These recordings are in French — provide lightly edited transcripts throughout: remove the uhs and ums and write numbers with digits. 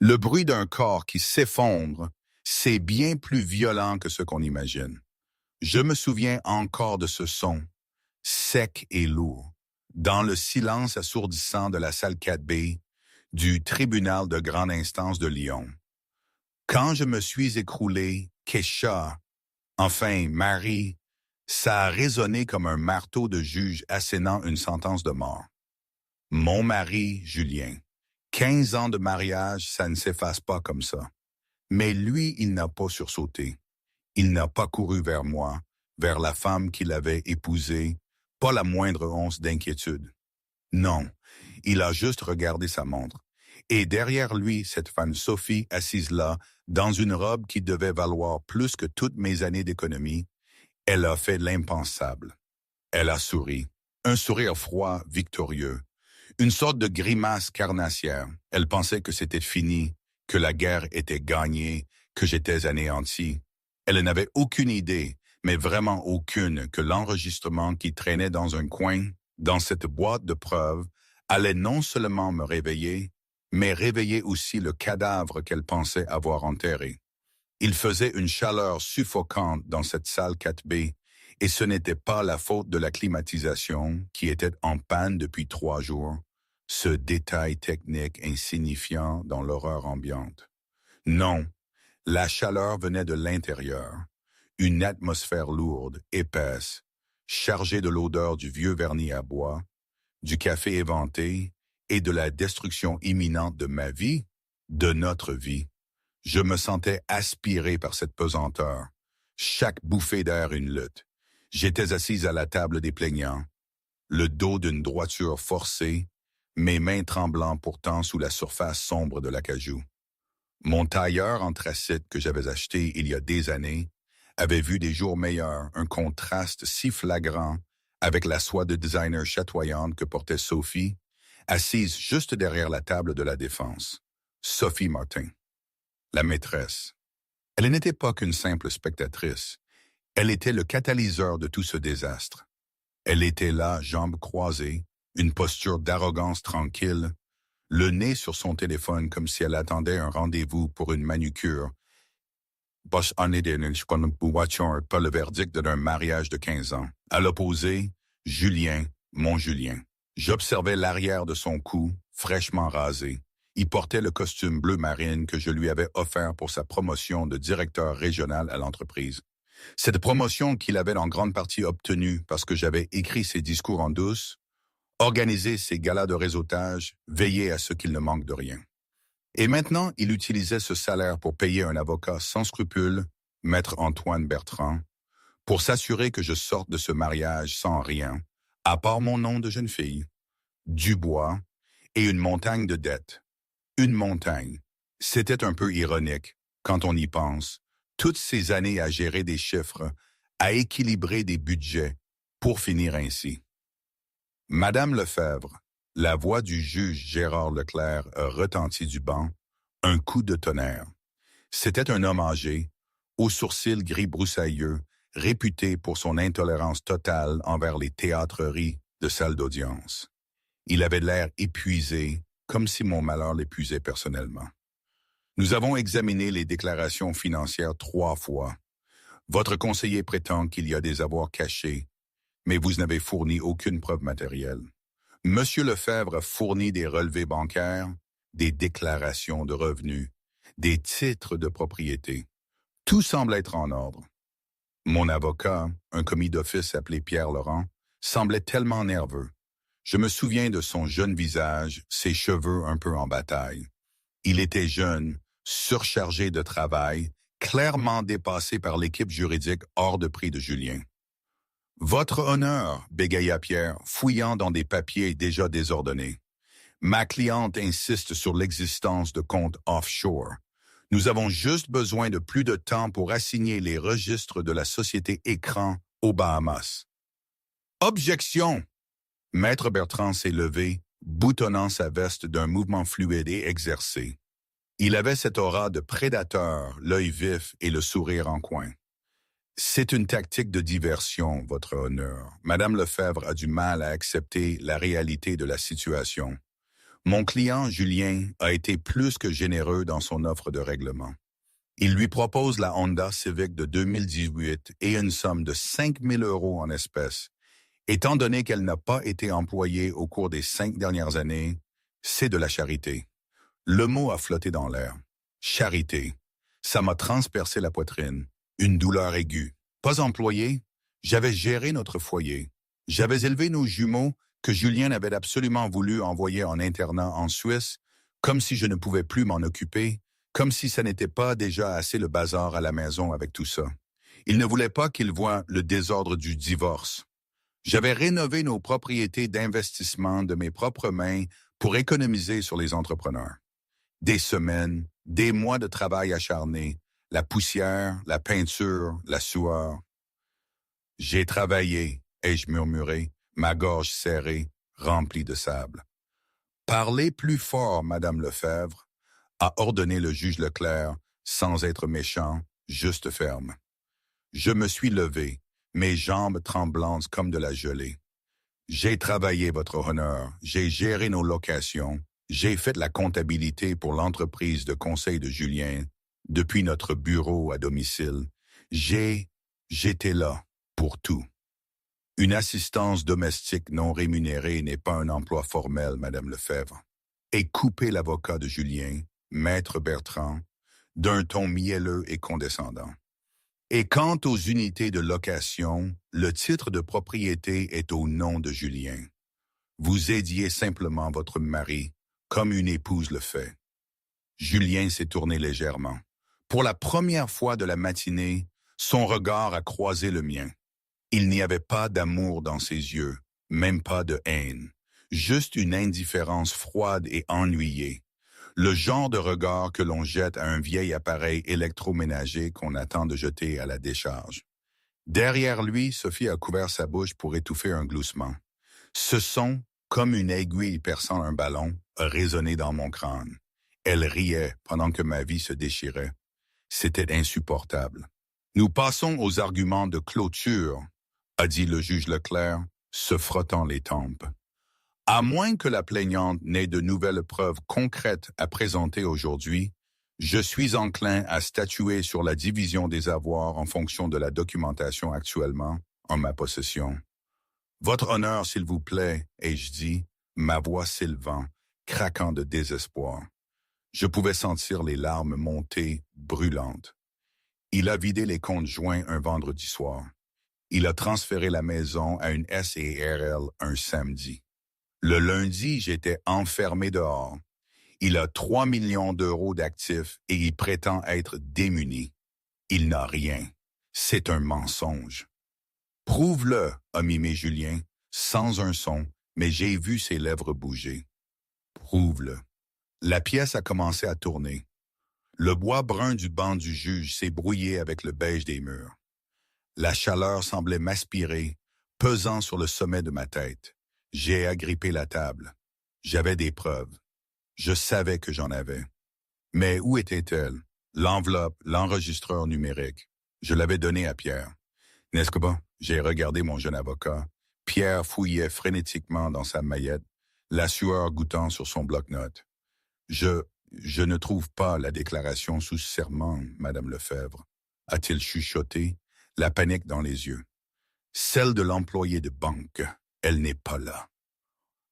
Le bruit d'un corps qui s'effondre, c'est bien plus violent que ce qu'on imagine. Je me souviens encore de ce son, sec et lourd, dans le silence assourdissant de la salle 4B du tribunal de grande instance de Lyon. Quand je me suis écroulé, Kesha, enfin Marie, ça a résonné comme un marteau de juge assénant une sentence de mort. Mon mari, Julien. 15 ans de mariage, ça ne s'efface pas comme ça. Mais lui, il n'a pas sursauté. Il n'a pas couru vers moi, vers la femme qu'il avait épousée, pas la moindre once d'inquiétude. Non, il a juste regardé sa montre. Et derrière lui, cette femme Sophie, assise là, dans une robe qui devait valoir plus que toutes mes années d'économie, elle a fait l'impensable. Elle a souri. Un sourire froid, victorieux. Une sorte de grimace carnassière. Elle pensait que c'était fini, que la guerre était gagnée, que j'étais anéanti. Elle n'avait aucune idée, mais vraiment aucune, que l'enregistrement qui traînait dans un coin, dans cette boîte de preuves, allait non seulement me réveiller, mais réveiller aussi le cadavre qu'elle pensait avoir enterré. Il faisait une chaleur suffocante dans cette salle 4B, et ce n'était pas la faute de la climatisation qui était en panne depuis 3 jours, ce détail technique insignifiant dans l'horreur ambiante. Non, la chaleur venait de l'intérieur, une atmosphère lourde, épaisse, chargée de l'odeur du vieux vernis à bois, du café éventé et de la destruction imminente de ma vie, de notre vie. Je me sentais aspiré par cette pesanteur, chaque bouffée d'air une lutte. J'étais assise à la table des plaignants, le dos d'une droiture forcée, mes mains tremblant pourtant sous la surface sombre de l'acajou. Mon tailleur anthracite que j'avais acheté il y a des années avait vu des jours meilleurs, un contraste si flagrant avec la soie de designer chatoyante que portait Sophie, assise juste derrière la table de la défense. Sophie Martin, la maîtresse. Elle n'était pas qu'une simple spectatrice. Elle était le catalyseur de tout ce désastre. Elle était là, jambes croisées, une posture d'arrogance tranquille, le nez sur son téléphone comme si elle attendait un rendez-vous pour une manucure. Pas le verdict d'un mariage de 15 ans. À l'opposé, Julien, mon Julien. J'observais l'arrière de son cou, fraîchement rasé. Il portait le costume bleu marine que je lui avais offert pour sa promotion de directeur régional à l'entreprise. Cette promotion qu'il avait en grande partie obtenue parce que j'avais écrit ses discours en douce, organisé ses galas de réseautage, veillé à ce qu'il ne manque de rien. Et maintenant, il utilisait ce salaire pour payer un avocat sans scrupules, Maître Antoine Bertrand, pour s'assurer que je sorte de ce mariage sans rien, à part mon nom de jeune fille, Dubois et une montagne de dettes. Une montagne. C'était un peu ironique, quand on y pense, toutes ces années à gérer des chiffres, à équilibrer des budgets, pour finir ainsi. Madame Lefebvre, la voix du juge Gérard Leclerc a retenti du banc, un coup de tonnerre. C'était un homme âgé, aux sourcils gris broussailleux, réputé pour son intolérance totale envers les théâtreries de salle d'audience. Il avait l'air épuisé, comme si mon malheur l'épuisait personnellement. Nous avons examiné les déclarations financières 3 fois. Votre conseiller prétend qu'il y a des avoirs cachés, mais vous n'avez fourni aucune preuve matérielle. Monsieur Lefebvre a fourni des relevés bancaires, des déclarations de revenus, des titres de propriété. Tout semble être en ordre. Mon avocat, un commis d'office appelé Pierre Laurent, semblait tellement nerveux. Je me souviens de son jeune visage, ses cheveux un peu en bataille. Il était jeune, surchargé de travail, clairement dépassé par l'équipe juridique hors de prix de Julien. « Votre honneur », bégaya Pierre, fouillant dans des papiers déjà désordonnés. « Ma cliente insiste sur l'existence de comptes offshore. Nous avons juste besoin de plus de temps pour assigner les registres de la société Écran aux Bahamas. » « Objection !» Maître Bertrand s'est levé, boutonnant sa veste d'un mouvement fluide et exercé. Il avait cette aura de prédateur, l'œil vif et le sourire en coin. « C'est une tactique de diversion, votre honneur. Madame Lefebvre a du mal à accepter la réalité de la situation. Mon client, Julien, a été plus que généreux dans son offre de règlement. Il lui propose la Honda Civic de 2018 et une somme de 5 000 € en espèces. Étant donné qu'elle n'a pas été employée au cours des 5 dernières années, c'est de la charité. Le mot a flotté dans l'air. Charité. Ça m'a transpercé la poitrine. Une douleur aiguë. Pas employé, j'avais géré notre foyer. J'avais élevé nos jumeaux que Julien avait absolument voulu envoyer en internat en Suisse, comme si je ne pouvais plus m'en occuper, comme si ça n'était pas déjà assez le bazar à la maison avec tout ça. Il ne voulait pas qu'il voie le désordre du divorce. J'avais rénové nos propriétés d'investissement de mes propres mains pour économiser sur les entrepreneurs. Des semaines, des mois de travail acharné, la poussière, la peinture, la sueur. J'ai travaillé, ai-je murmuré, ma gorge serrée, remplie de sable. Parlez plus fort, Madame Lefebvre, a ordonné le juge Leclerc, sans être méchant, juste ferme. Je me suis levé, mes jambes tremblantes comme de la gelée. J'ai travaillé, votre honneur, j'ai géré nos locations, j'ai fait la comptabilité pour l'entreprise de conseil de Julien, depuis notre bureau à domicile. J'étais là pour tout. Une assistance domestique non rémunérée n'est pas un emploi formel, Madame Lefebvre. Et coupez l'avocat de Julien, Maître Bertrand, d'un ton mielleux et condescendant. Et quant aux unités de location, le titre de propriété est au nom de Julien. Vous aidiez simplement votre mari, comme une épouse le fait. Julien s'est tourné légèrement. Pour la première fois de la matinée, son regard a croisé le mien. Il n'y avait pas d'amour dans ses yeux, même pas de haine, juste une indifférence froide et ennuyée. Le genre de regard que l'on jette à un vieil appareil électroménager qu'on attend de jeter à la décharge. Derrière lui, Sophie a couvert sa bouche pour étouffer un gloussement. Ce son, comme une aiguille perçant un ballon, a résonné dans mon crâne. Elle riait pendant que ma vie se déchirait. C'était insupportable. Nous passons aux arguments de clôture, a dit le juge Leclerc, se frottant les tempes. À moins que la plaignante n'ait de nouvelles preuves concrètes à présenter aujourd'hui, je suis enclin à statuer sur la division des avoirs en fonction de la documentation actuellement en ma possession. Votre honneur, s'il vous plaît, ai-je dit, ma voix s'élevant, craquant de désespoir. Je pouvais sentir les larmes monter, brûlantes. Il a vidé les comptes joints un vendredi soir. Il a transféré la maison à une SARL un samedi. Le lundi, j'étais enfermé dehors. Il a 3 millions d'euros d'actifs et il prétend être démuni. Il n'a rien. C'est un mensonge. Prouve-le, a mimé Julien, sans un son, mais j'ai vu ses lèvres bouger. Prouve-le. La pièce a commencé à tourner. Le bois brun du banc du juge s'est brouillé avec le beige des murs. La chaleur semblait m'aspirer, pesant sur le sommet de ma tête. J'ai agrippé la table. J'avais des preuves. Je savais que j'en avais. Mais où étaient-elles? L'enveloppe, l'enregistreur numérique. Je l'avais donné à Pierre. N'est-ce que bon? J'ai regardé mon jeune avocat. Pierre fouillait frénétiquement dans sa maillette, la sueur goûtant sur son bloc-notes. Je ne trouve pas la déclaration sous serment, Madame Lefebvre, a-t-il chuchoté, la panique dans les yeux. Celle de l'employé de banque, elle n'est pas là.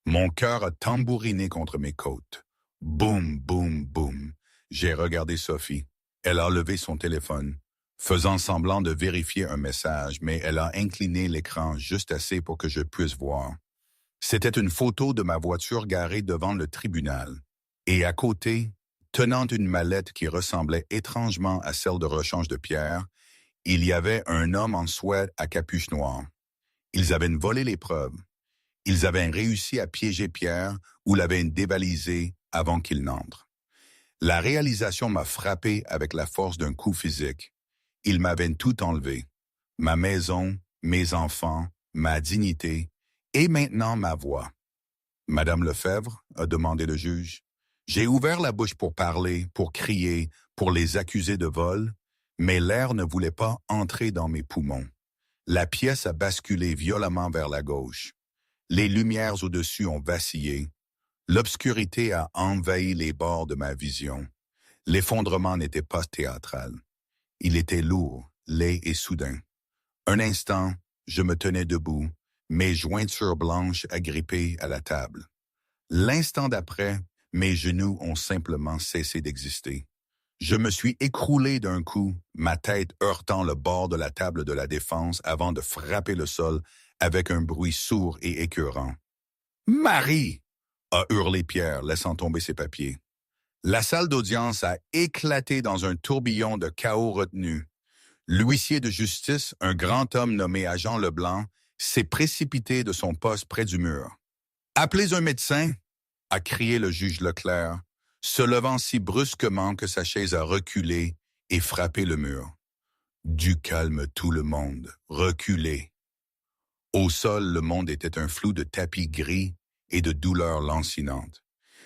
Mon cœur a tambouriné contre mes côtes. Boum, boum, boum. J'ai regardé Sophie. Elle a levé son téléphone, faisant semblant de vérifier un message, mais elle a incliné l'écran juste assez pour que je puisse voir. C'était une photo de ma voiture garée devant le tribunal. Et à côté, tenant une mallette qui ressemblait étrangement à celle de rechange de Pierre, il y avait un homme en suède à capuche noire. Ils avaient volé les preuves. Ils avaient réussi à piéger Pierre ou l'avaient dévalisé avant qu'il n'entre. La réalisation m'a frappé avec la force d'un coup physique. Ils m'avaient tout enlevé. Ma maison, mes enfants, ma dignité et maintenant ma voix. Madame Lefebvre, a demandé le juge. J'ai ouvert la bouche pour parler, pour crier, pour les accuser de vol, mais l'air ne voulait pas entrer dans mes poumons. La pièce a basculé violemment vers la gauche. Les lumières au-dessus ont vacillé. L'obscurité a envahi les bords de ma vision. L'effondrement n'était pas théâtral. Il était lourd, laid et soudain. Un instant, je me tenais debout, mes jointures blanches agrippées à la table. L'instant d'après, mes genoux ont simplement cessé d'exister. Je me suis écroulé d'un coup, ma tête heurtant le bord de la table de la défense avant de frapper le sol avec un bruit sourd et écœurant. « Marie !» a hurlé Pierre, laissant tomber ses papiers. La salle d'audience a éclaté dans un tourbillon de chaos retenu. L'huissier de justice, un grand homme nommé Agent Leblanc, s'est précipité de son poste près du mur. « Appelez un médecin !» a crié le juge Leclerc, se levant si brusquement que sa chaise a reculé et frappé le mur. Du calme tout le monde, reculez. Au sol, le monde était un flou de tapis gris et de douleurs lancinantes.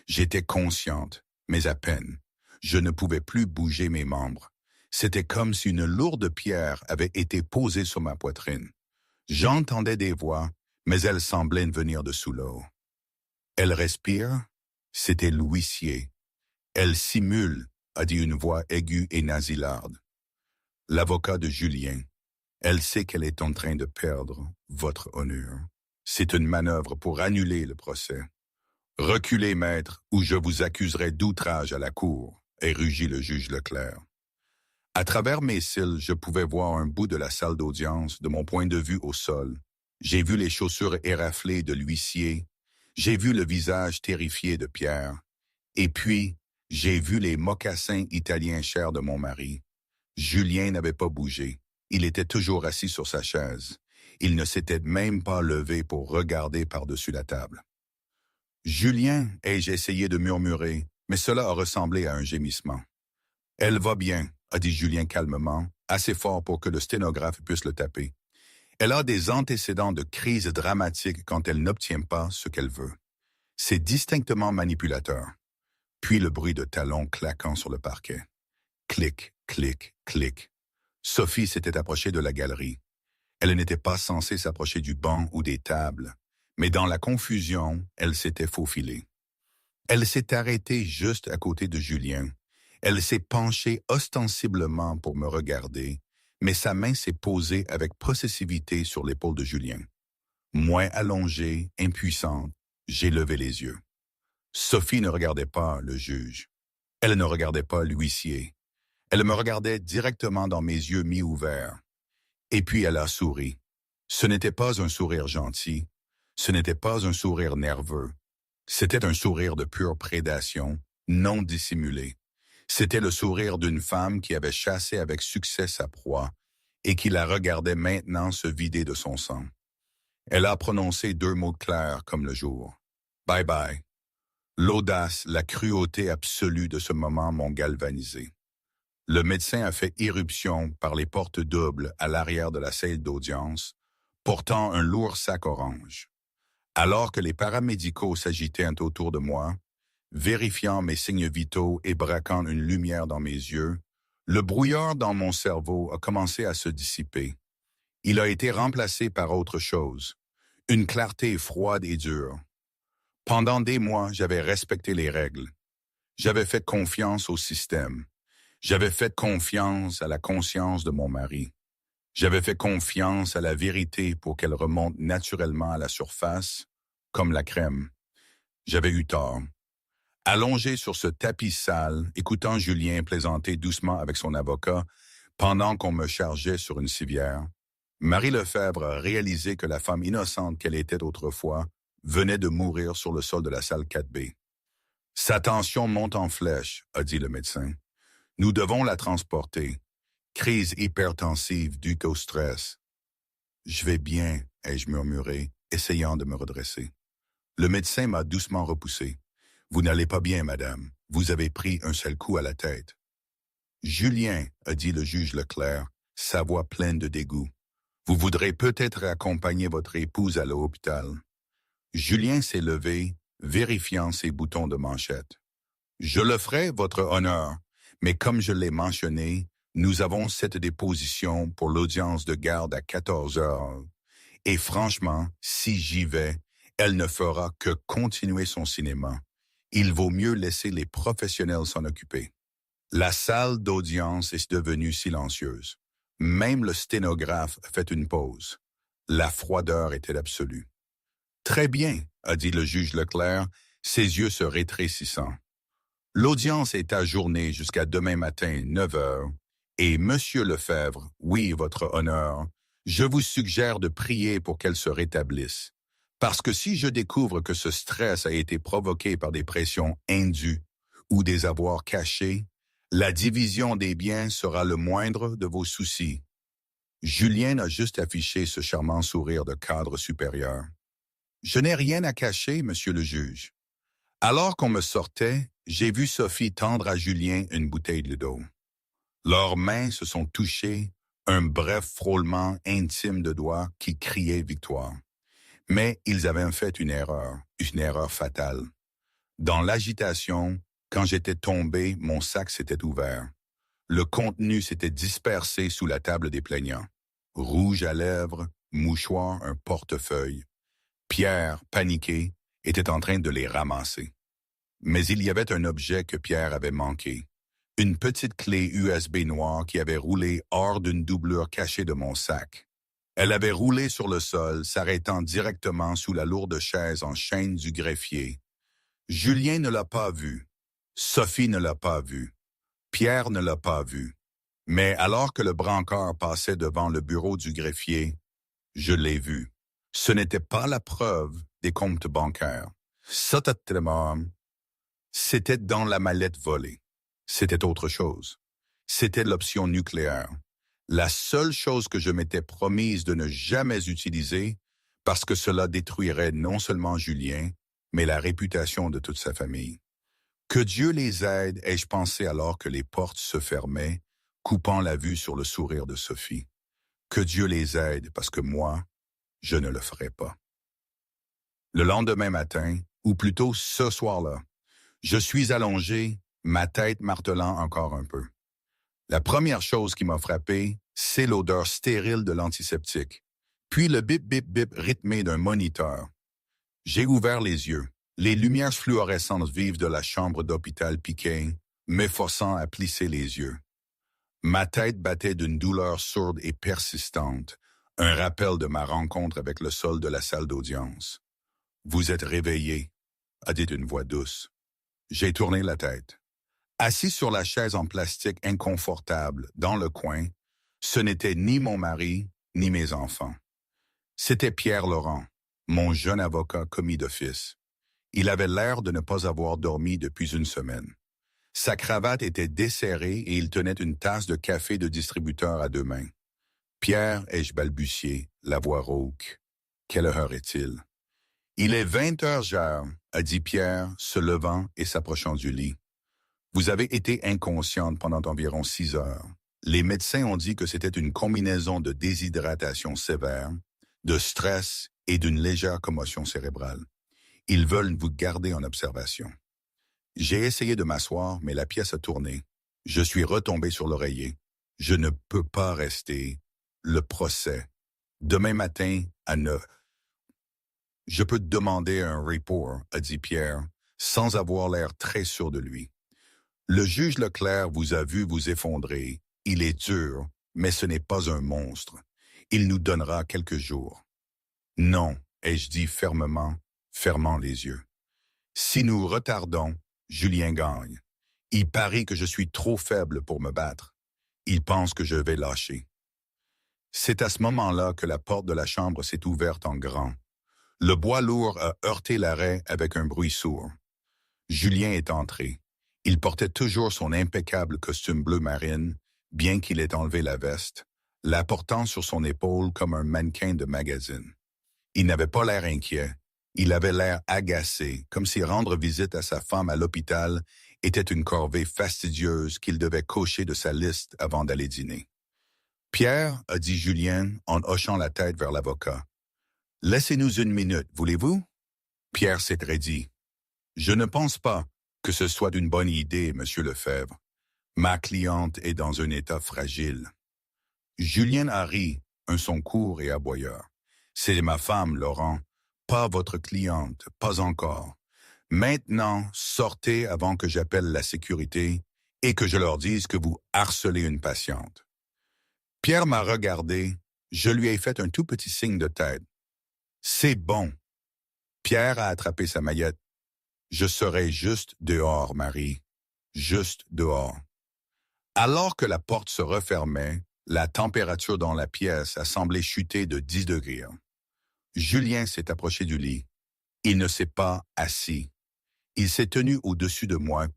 J'étais consciente, mais à peine. Je ne pouvais plus bouger mes membres. C'était comme si une lourde pierre avait été posée sur ma poitrine. J'entendais des voix, mais elles semblaient venir de sous l'eau. Elle respire, c'était l'huissier. Elle simule, a dit une voix aiguë et nasillarde. L'avocat de Julien. Elle sait qu'elle est en train de perdre votre honneur. C'est une manœuvre pour annuler le procès. Reculez, maître, ou je vous accuserai d'outrage à la cour, et rugit le juge Leclerc. À travers mes cils, je pouvais voir un bout de la salle d'audience de mon point de vue au sol. J'ai vu les chaussures éraflées de l'huissier. J'ai vu le visage terrifié de Pierre. Et puis, j'ai vu les mocassins italiens chers de mon mari. Julien n'avait pas bougé. Il était toujours assis sur sa chaise. Il ne s'était même pas levé pour regarder par-dessus la table. « Julien » ai-je essayé de murmurer, mais cela a ressemblé à un gémissement. « Elle va bien » a dit Julien calmement, assez fort pour que le sténographe puisse le taper. « Elle a des antécédents de crise dramatique quand elle n'obtient pas ce qu'elle veut. C'est distinctement manipulateur. » Puis le bruit de talons claquant sur le parquet. Clic, clic, clic. Sophie s'était approchée de la galerie. Elle n'était pas censée s'approcher du banc ou des tables, mais dans la confusion, elle s'était faufilée. Elle s'est arrêtée juste à côté de Julien. Elle s'est penchée ostensiblement pour me regarder, mais sa main s'est posée avec possessivité sur l'épaule de Julien. Moins allongée, impuissante, j'ai levé les yeux. Sophie ne regardait pas le juge. Elle ne regardait pas l'huissier. Elle me regardait directement dans mes yeux mi-ouverts. Et puis elle a souri. Ce n'était pas un sourire gentil. Ce n'était pas un sourire nerveux. C'était un sourire de pure prédation, non dissimulé. C'était le sourire d'une femme qui avait chassé avec succès sa proie et qui la regardait maintenant se vider de son sang. Elle a prononcé 2 mots clairs comme le jour. Bye bye. L'audace, la cruauté absolue de ce moment m'ont galvanisé. Le médecin a fait irruption par les portes doubles à l'arrière de la salle d'audience, portant un lourd sac orange. Alors que les paramédicaux s'agitaient autour de moi, vérifiant mes signes vitaux et braquant une lumière dans mes yeux, le brouillard dans mon cerveau a commencé à se dissiper. Il a été remplacé par autre chose, une clarté froide et dure. Pendant des mois, j'avais respecté les règles. J'avais fait confiance au système. J'avais fait confiance à la conscience de mon mari. J'avais fait confiance à la vérité pour qu'elle remonte naturellement à la surface, comme la crème. J'avais eu tort. Allongé sur ce tapis sale, écoutant Julien plaisanter doucement avec son avocat pendant qu'on me chargeait sur une civière, Marie Lefebvre a réalisé que la femme innocente qu'elle était autrefois venait de mourir sur le sol de la salle 4B. « Sa tension monte en flèche », a dit le médecin. « Nous devons la transporter. Crise hypertensive due au stress. »« Je vais bien », ai-je murmuré, essayant de me redresser. Le médecin m'a doucement repoussé. « Vous n'allez pas bien, madame. Vous avez pris un seul coup à la tête. »« Julien », a dit le juge Leclerc, sa voix pleine de dégoût. « Vous voudrez peut-être accompagner votre épouse à l'hôpital. » Julien s'est levé, vérifiant ses boutons de manchette. « Je le ferai, votre honneur, mais comme je l'ai mentionné, nous avons cette déposition pour l'audience de garde à 14 heures. Et franchement, si j'y vais, elle ne fera que continuer son cinéma. Il vaut mieux laisser les professionnels s'en occuper. La salle d'audience est devenue silencieuse. Même le sténographe a fait une pause. La froideur était absolue. Très bien, a dit le juge Leclerc, ses yeux se rétrécissant. L'audience est ajournée jusqu'à demain matin, 9 heures. Et Monsieur Lefebvre, oui, votre honneur, je vous suggère de prier pour qu'elle se rétablisse. Parce que si je découvre que ce stress a été provoqué par des pressions indues ou des avoirs cachés, la division des biens sera le moindre de vos soucis. Julien a juste affiché ce charmant sourire de cadre supérieur. Je n'ai rien à cacher, monsieur le juge. Alors qu'on me sortait, j'ai vu Sophie tendre à Julien une bouteille d'eau. Leurs mains se sont touchées, un bref frôlement intime de doigts qui criait victoire. Mais ils avaient fait une erreur fatale. Dans l'agitation, quand j'étais tombé, mon sac s'était ouvert. Le contenu s'était dispersé sous la table des plaignants. Rouge à lèvres, mouchoir, un portefeuille. Pierre, paniqué, était en train de les ramasser. Mais il y avait un objet que Pierre avait manqué. Une petite clé USB noire qui avait roulé hors d'une doublure cachée de mon sac. Elle avait roulé sur le sol, s'arrêtant directement sous la lourde chaise en chêne du greffier. Julien ne l'a pas vue. Sophie ne l'a pas vue. Pierre ne l'a pas vue. Mais alors que le brancard passait devant le bureau du greffier, je l'ai vu. Ce n'était pas la preuve des comptes bancaires. C'était dans la mallette volée. C'était autre chose. C'était l'option nucléaire. La seule chose que je m'étais promise de ne jamais utiliser parce que cela détruirait non seulement Julien, mais la réputation de toute sa famille. Que Dieu les aide, ai-je pensé alors que les portes se fermaient, coupant la vue sur le sourire de Sophie. Que Dieu les aide, parce que moi, je ne le ferai pas. Le lendemain matin, ou plutôt ce soir-là, je suis allongé, ma tête martelant encore un peu. La première chose qui m'a frappé, c'est l'odeur stérile de l'antiseptique, puis le bip-bip-bip rythmé d'un moniteur. J'ai ouvert les yeux. Les lumières fluorescentes vives de la chambre d'hôpital piquaient, m'efforçant à plisser les yeux. Ma tête battait d'une douleur sourde et persistante, un rappel de ma rencontre avec le sol de la salle d'audience. « Vous êtes réveillé », a dit une voix douce. J'ai tourné la tête. Assis sur la chaise en plastique inconfortable, dans le coin, ce n'était ni mon mari, ni mes enfants. C'était Pierre Laurent, mon jeune avocat commis d'office. Il avait l'air de ne pas avoir dormi depuis une semaine. Sa cravate était desserrée et il tenait une tasse de café de distributeur à deux mains. « Pierre », ai-je balbutié, la voix rauque. « Quelle heure est-il? » « Il est 20 heures, Gère, » a dit Pierre, se levant et s'approchant du lit. « Vous avez été inconsciente pendant environ 6 heures. Les médecins ont dit que c'était une combinaison de déshydratation sévère, de stress et d'une légère commotion cérébrale. Ils veulent vous garder en observation. » J'ai essayé de m'asseoir, mais la pièce a tourné. Je suis retombé sur l'oreiller. Je ne peux pas rester. Le procès. Demain matin, à 9. Je peux te demander un report, a dit Pierre, sans avoir l'air très sûr de lui. Le juge Leclerc vous a vu vous effondrer. Il est dur, mais ce n'est pas un monstre. Il nous donnera quelques jours. Non, ai-je dit fermement, fermant les yeux. Si nous retardons, Julien gagne. Il parie que je suis trop faible pour me battre. Il pense que je vais lâcher. C'est à ce moment-là que la porte de la chambre s'est ouverte en grand. Le bois lourd a heurté l'arrêt avec un bruit sourd. Julien est entré. Il portait toujours son impeccable costume bleu marine, bien qu'il ait enlevé la veste, la portant sur son épaule comme un mannequin de magazine. Il n'avait pas l'air inquiet. Il avait l'air agacé, comme si rendre visite à sa femme à l'hôpital était une corvée fastidieuse qu'il devait cocher de sa liste avant d'aller dîner. « Pierre, » a dit Julien en hochant la tête vers l'avocat. « Laissez-nous une minute, voulez-vous? » Pierre s'est raidi. « Je ne pense pas que ce soit une bonne idée, monsieur Lefebvre. Ma cliente est dans un état fragile. » Julien a ri, un son court et aboyeur. « C'est ma femme, Laurent. Pas votre cliente, pas encore. Maintenant, sortez avant que j'appelle la sécurité et que je leur dise que vous harcelez une patiente. Pierre m'a regardé, je lui ai fait un tout petit signe de tête. C'est bon. Pierre a attrapé sa maillette. Je serai juste dehors, Marie. Juste dehors. Alors que la porte se refermait, la température dans la pièce a semblé chuter de 10 degrés. Julien s'est approché du lit. Il ne s'est pas assis. Il s'est tenu au-dessus de moi,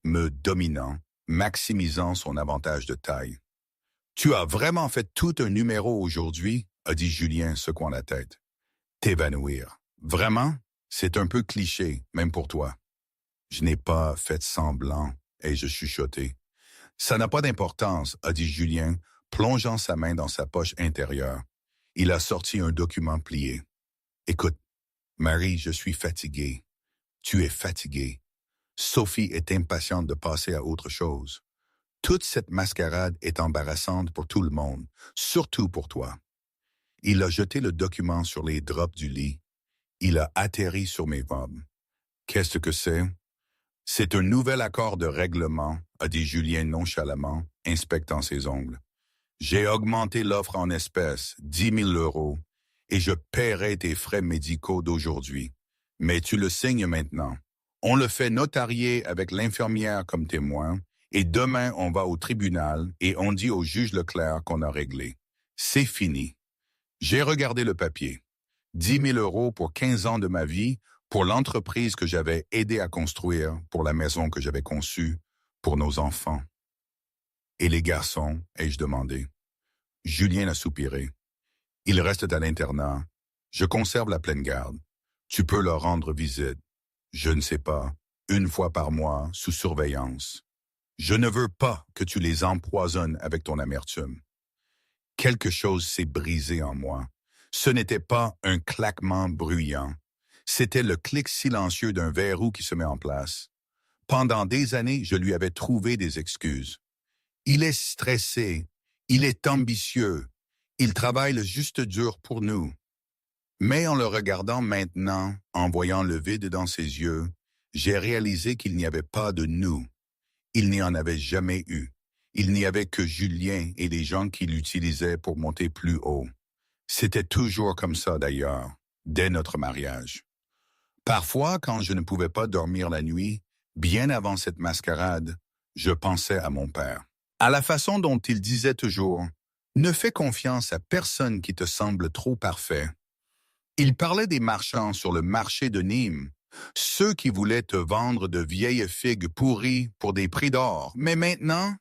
me dominant, maximisant son avantage de taille. « Tu as vraiment fait tout un numéro aujourd'hui ?» a dit Julien, secouant la tête. « T'évanouir. Vraiment? C'est un peu cliché, même pour toi. » Je n'ai pas fait semblant, ai-je chuchoté. « Ça n'a pas d'importance, » a dit Julien, plongeant sa main dans sa poche intérieure. Il a sorti un document plié. « Écoute, Marie, je suis fatigué. Tu es fatiguée. Sophie est impatiente de passer à autre chose. Toute cette mascarade est embarrassante pour tout le monde, surtout pour toi. » Il a jeté le document sur les draps du lit. Il a atterri sur mes pommes. « Qu'est-ce que c'est? » « C'est un nouvel accord de règlement, » a dit Julien nonchalamment, inspectant ses ongles. « J'ai augmenté l'offre en espèces, 10 000 €, et je paierai tes frais médicaux d'aujourd'hui. Mais tu le signes maintenant. On le fait notarier avec l'infirmière comme témoin, et demain on va au tribunal et on dit au juge Leclerc qu'on a réglé. C'est fini. » J'ai regardé le papier. 10 000 € pour 15 ans de ma vie, pour l'entreprise que j'avais aidé à construire, pour la maison que j'avais conçue, pour nos enfants. « Et les garçons ?» ai-je demandé. Julien a soupiré. « Ils restent à l'internat. Je conserve la pleine garde. Tu peux leur rendre visite. Je ne sais pas, 1 fois par mois, sous surveillance. Je ne veux pas que tu les empoisonnes avec ton amertume. » Quelque chose s'est brisé en moi. Ce n'était pas un claquement bruyant. C'était le clic silencieux d'un verrou qui se met en place. Pendant des années, je lui avais trouvé des excuses. Il est stressé, il est ambitieux, il travaille le juste dur pour nous. Mais en le regardant maintenant, en voyant le vide dans ses yeux, j'ai réalisé qu'il n'y avait pas de nous. Il n'y en avait jamais eu. Il n'y avait que Julien et les gens qui l'utilisaient pour monter plus haut. C'était toujours comme ça d'ailleurs, dès notre mariage. Parfois, quand je ne pouvais pas dormir la nuit, bien avant cette mascarade, je pensais à mon père. À la façon dont il disait toujours « Ne fais confiance à personne qui te semble trop parfait ». Il parlait des marchands sur le marché de Nîmes, ceux qui voulaient te vendre de vieilles figues pourries pour des prix d'or. Mais maintenant,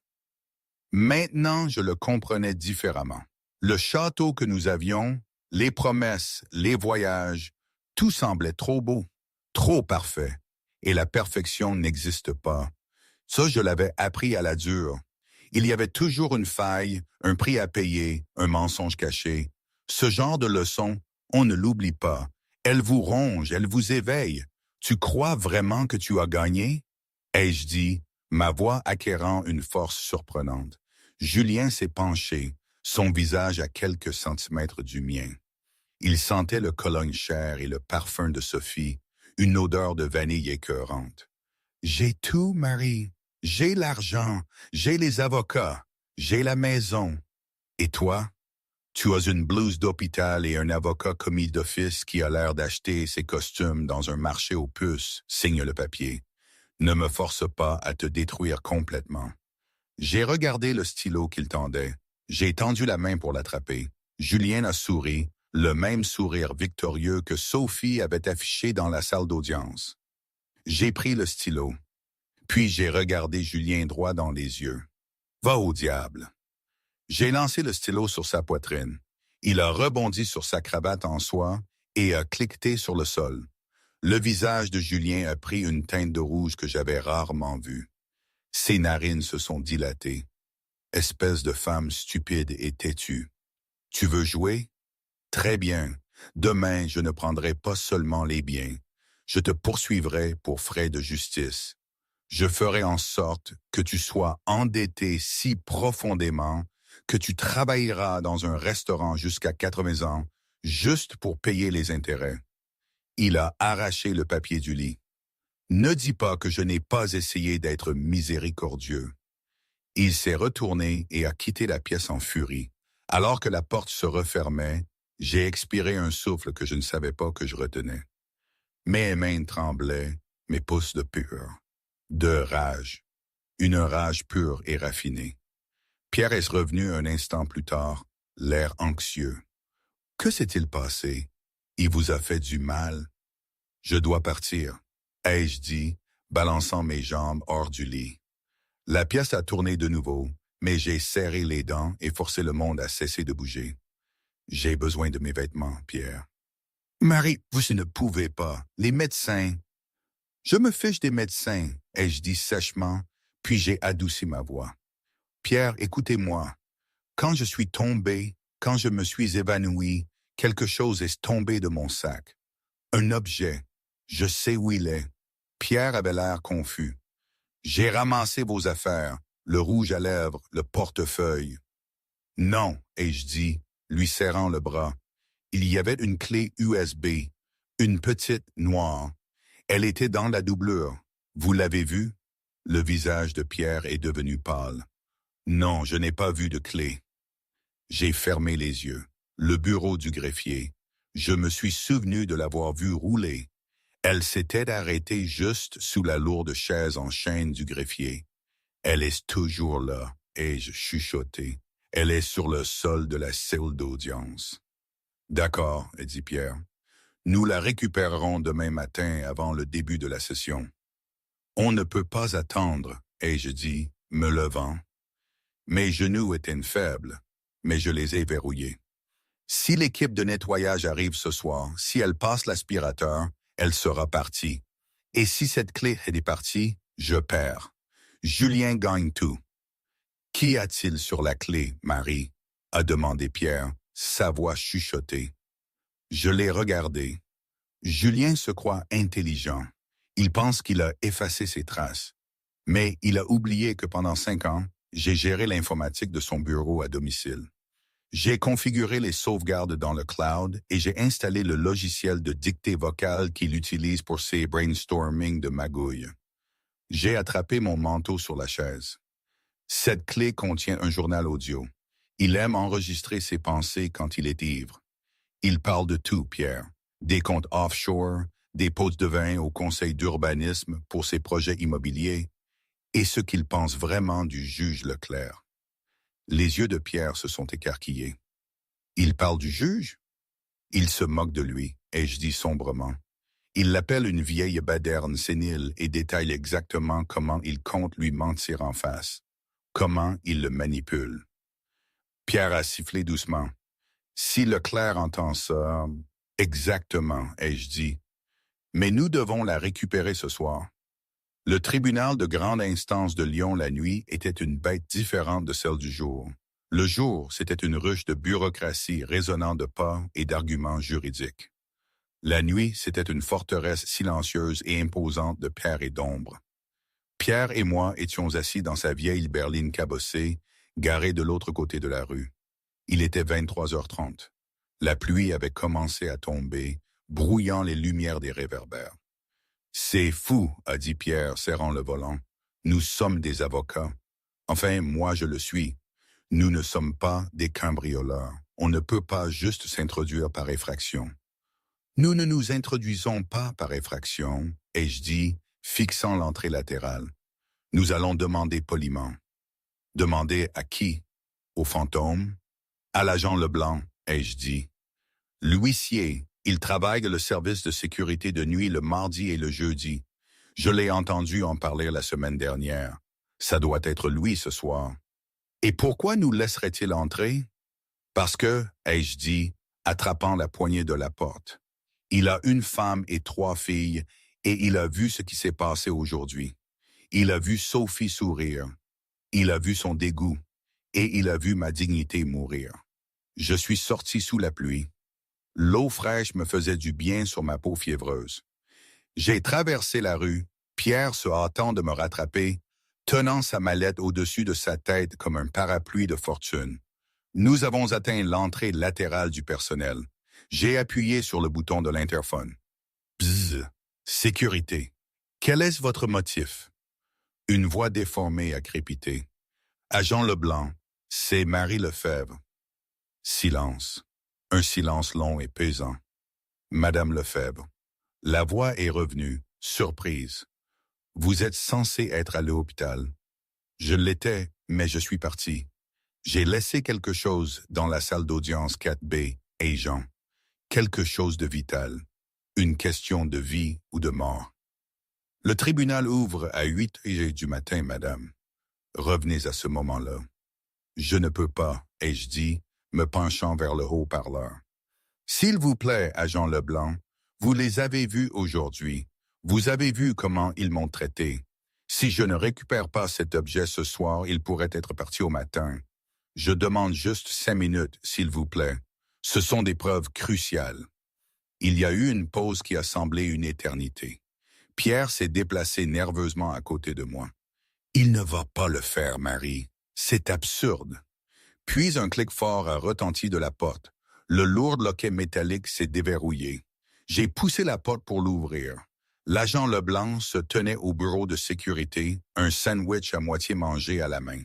je le comprenais différemment. Le château que nous avions, les promesses, les voyages, tout semblait trop beau, trop parfait, et la perfection n'existe pas. Ça, je l'avais appris à la dure. Il y avait toujours une faille, un prix à payer, un mensonge caché. Ce genre de leçon, on ne l'oublie pas. Elle vous ronge, elle vous éveille. Tu crois vraiment que tu as gagné? Ai-je dit, ma voix acquérant une force surprenante. Julien s'est penché, son visage à quelques centimètres du mien. Il sentait le cologne cher et le parfum de Sophie, une odeur de vanille écœurante. « J'ai tout, Marie. J'ai l'argent, j'ai les avocats, j'ai la maison. Et toi? Tu as une blouse d'hôpital et un avocat commis d'office qui a l'air d'acheter ses costumes dans un marché aux puces, signe le papier. Ne me force pas à te détruire complètement. » J'ai regardé le stylo qu'il tendait. J'ai tendu la main pour l'attraper. Julien a souri, le même sourire victorieux que Sophie avait affiché dans la salle d'audience. J'ai pris le stylo. Puis j'ai regardé Julien droit dans les yeux. « Va au diable !» J'ai lancé le stylo sur sa poitrine. Il a rebondi sur sa cravate en soie et a cliqueté sur le sol. Le visage de Julien a pris une teinte de rouge que j'avais rarement vue. Ses narines se sont dilatées. Espèce de femme stupide et têtue. Tu veux jouer? Très bien. Demain, je ne prendrai pas seulement les biens. Je te poursuivrai pour frais de justice. Je ferai en sorte que tu sois endetté si profondément que tu travailleras dans un restaurant jusqu'à 80 ans, juste pour payer les intérêts. Il a arraché le papier du lit. Ne dis pas que je n'ai pas essayé d'être miséricordieux. Il s'est retourné et a quitté la pièce en furie. Alors que la porte se refermait, j'ai expiré un souffle que je ne savais pas que je retenais. Mes mains tremblaient, mes pouces de peur. De rage. Une rage pure et raffinée. Pierre est revenu un instant plus tard, l'air anxieux. Que s'est-il passé? Il vous a fait du mal? Je dois partir, ai-je dit, balançant mes jambes hors du lit. La pièce a tourné de nouveau, mais j'ai serré les dents et forcé le monde à cesser de bouger. J'ai besoin de mes vêtements, Pierre. Marie, vous ne pouvez pas. Les médecins. Je me fiche des médecins, ai-je dit sèchement, puis j'ai adouci ma voix. Pierre, écoutez-moi. Quand je suis tombé, quand je me suis évanoui, quelque chose est tombé de mon sac. Un objet. Je sais où il est. Pierre avait l'air confus. J'ai ramassé vos affaires, le rouge à lèvres, le portefeuille. Non, ai-je dit, lui serrant le bras. Il y avait une clé USB, une petite noire. Elle était dans la doublure. Vous l'avez vue? Le visage de Pierre est devenu pâle. Non, je n'ai pas vu de clé. J'ai fermé les yeux. Le bureau du greffier. Je me suis souvenu de l'avoir vue rouler. Elle s'était arrêtée juste sous la lourde chaise en chêne du greffier. Elle est toujours là, ai-je chuchoté. Elle est sur le sol de la salle d'audience. D'accord, dit Pierre. Nous la récupérerons demain matin avant le début de la session. On ne peut pas attendre, ai-je dit, me levant. Mes genoux étaient faibles, mais je les ai verrouillés. Si l'équipe de nettoyage arrive ce soir, si elle passe l'aspirateur, elle sera partie. Et si cette clé est partie, je perds. Julien gagne tout. Qu'y a-t-il sur la clé, Marie? A demandé Pierre, sa voix chuchotée. Je l'ai regardé. Julien se croit intelligent. Il pense qu'il a effacé ses traces. Mais il a oublié que pendant 5 ans, j'ai géré l'informatique de son bureau à domicile. J'ai configuré les sauvegardes dans le cloud et j'ai installé le logiciel de dictée vocale qu'il utilise pour ses brainstorming de magouilles. J'ai attrapé mon manteau sur la chaise. Cette clé contient un journal audio. Il aime enregistrer ses pensées quand il est ivre. Il parle de tout, Pierre. Des comptes offshore, des pots de vin au conseil d'urbanisme pour ses projets immobiliers, et ce qu'il pense vraiment du juge Leclerc. Les yeux de Pierre se sont écarquillés. Il parle du juge? Il se moque de lui, ai-je dit sombrement. Il l'appelle une vieille baderne sénile et détaille exactement comment il compte lui mentir en face, comment il le manipule. Pierre a sifflé doucement. Si Leclerc entend ça, exactement, ai-je dit. Mais nous devons la récupérer ce soir. Le tribunal de grande instance de Lyon la nuit était une bête différente de celle du jour. Le jour, c'était une ruche de bureaucratie résonnant de pas et d'arguments juridiques. La nuit, c'était une forteresse silencieuse et imposante de pierre et d'ombre. Pierre et moi étions assis dans sa vieille berline cabossée, garée de l'autre côté de la rue. Il était 23h30. La pluie avait commencé à tomber, brouillant les lumières des réverbères. « C'est fou, a dit Pierre, serrant le volant. Nous sommes des avocats. Enfin, moi je le suis. Nous ne sommes pas des cambrioleurs. On ne peut pas juste s'introduire par effraction. Nous ne nous introduisons pas par effraction, ai-je dit, fixant l'entrée latérale. Nous allons demander poliment. Demander à qui? Au fantôme? À l'agent Leblanc, ai-je dit. L'huissier, il travaille le service de sécurité de nuit le mardi et le jeudi. Je l'ai entendu en parler la semaine dernière. Ça doit être lui ce soir. Et pourquoi nous laisserait-il entrer? Parce que, ai-je dit, attrapant la poignée de la porte. Il a une femme et 3 filles, et il a vu ce qui s'est passé aujourd'hui. Il a vu Sophie sourire. Il a vu son dégoût. Et il a vu ma dignité mourir. Je suis sorti sous la pluie. L'eau fraîche me faisait du bien sur ma peau fiévreuse. J'ai traversé la rue, Pierre se hâtant de me rattraper, tenant sa mallette au-dessus de sa tête comme un parapluie de fortune. Nous avons atteint l'entrée latérale du personnel. J'ai appuyé sur le bouton de l'interphone. Bzzz, sécurité. Quel est votre motif? Une voix déformée a crépité. Agent Leblanc, c'est Marie Lefebvre. Silence. Un silence long et pesant. Madame Lefebvre. La voix est revenue, surprise. Vous êtes censé être à l'hôpital. Je l'étais, mais je suis parti. J'ai laissé quelque chose dans la salle d'audience 4B, et Jean. Quelque chose de vital. Une question de vie ou de mort. Le tribunal ouvre à 8h du matin, madame. Revenez à ce moment-là. Je ne peux pas, ai-je dit, me penchant vers le haut-parleur. S'il vous plaît, agent Leblanc, vous les avez vus aujourd'hui. Vous avez vu comment ils m'ont traité. Si je ne récupère pas cet objet ce soir, il pourrait être parti au matin. Je demande juste 5 minutes, s'il vous plaît. Ce sont des preuves cruciales. Il y a eu une pause qui a semblé une éternité. Pierre s'est déplacé nerveusement à côté de moi. Il ne va pas le faire, Marie. C'est absurde. Puis un clic fort a retenti de la porte. Le lourd loquet métallique s'est déverrouillé. J'ai poussé la porte pour l'ouvrir. L'agent Leblanc se tenait au bureau de sécurité, un sandwich à moitié mangé à la main.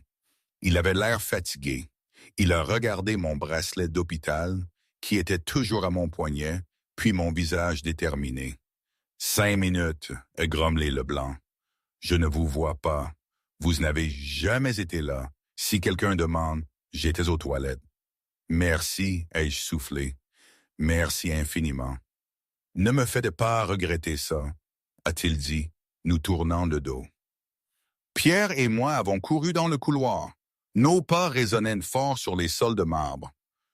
Il avait l'air fatigué. Il a regardé mon bracelet d'hôpital, qui était toujours à mon poignet, puis mon visage déterminé. 5 minutes, a grommelé Leblanc. Je ne vous vois pas. Vous n'avez jamais été là. Si quelqu'un demande, j'étais aux toilettes. Merci, ai-je soufflé. Merci infiniment. Ne me faites pas regretter ça, a-t-il dit, nous tournant le dos. Pierre et moi avons couru dans le couloir. Nos pas résonnaient fort sur les sols de marbre.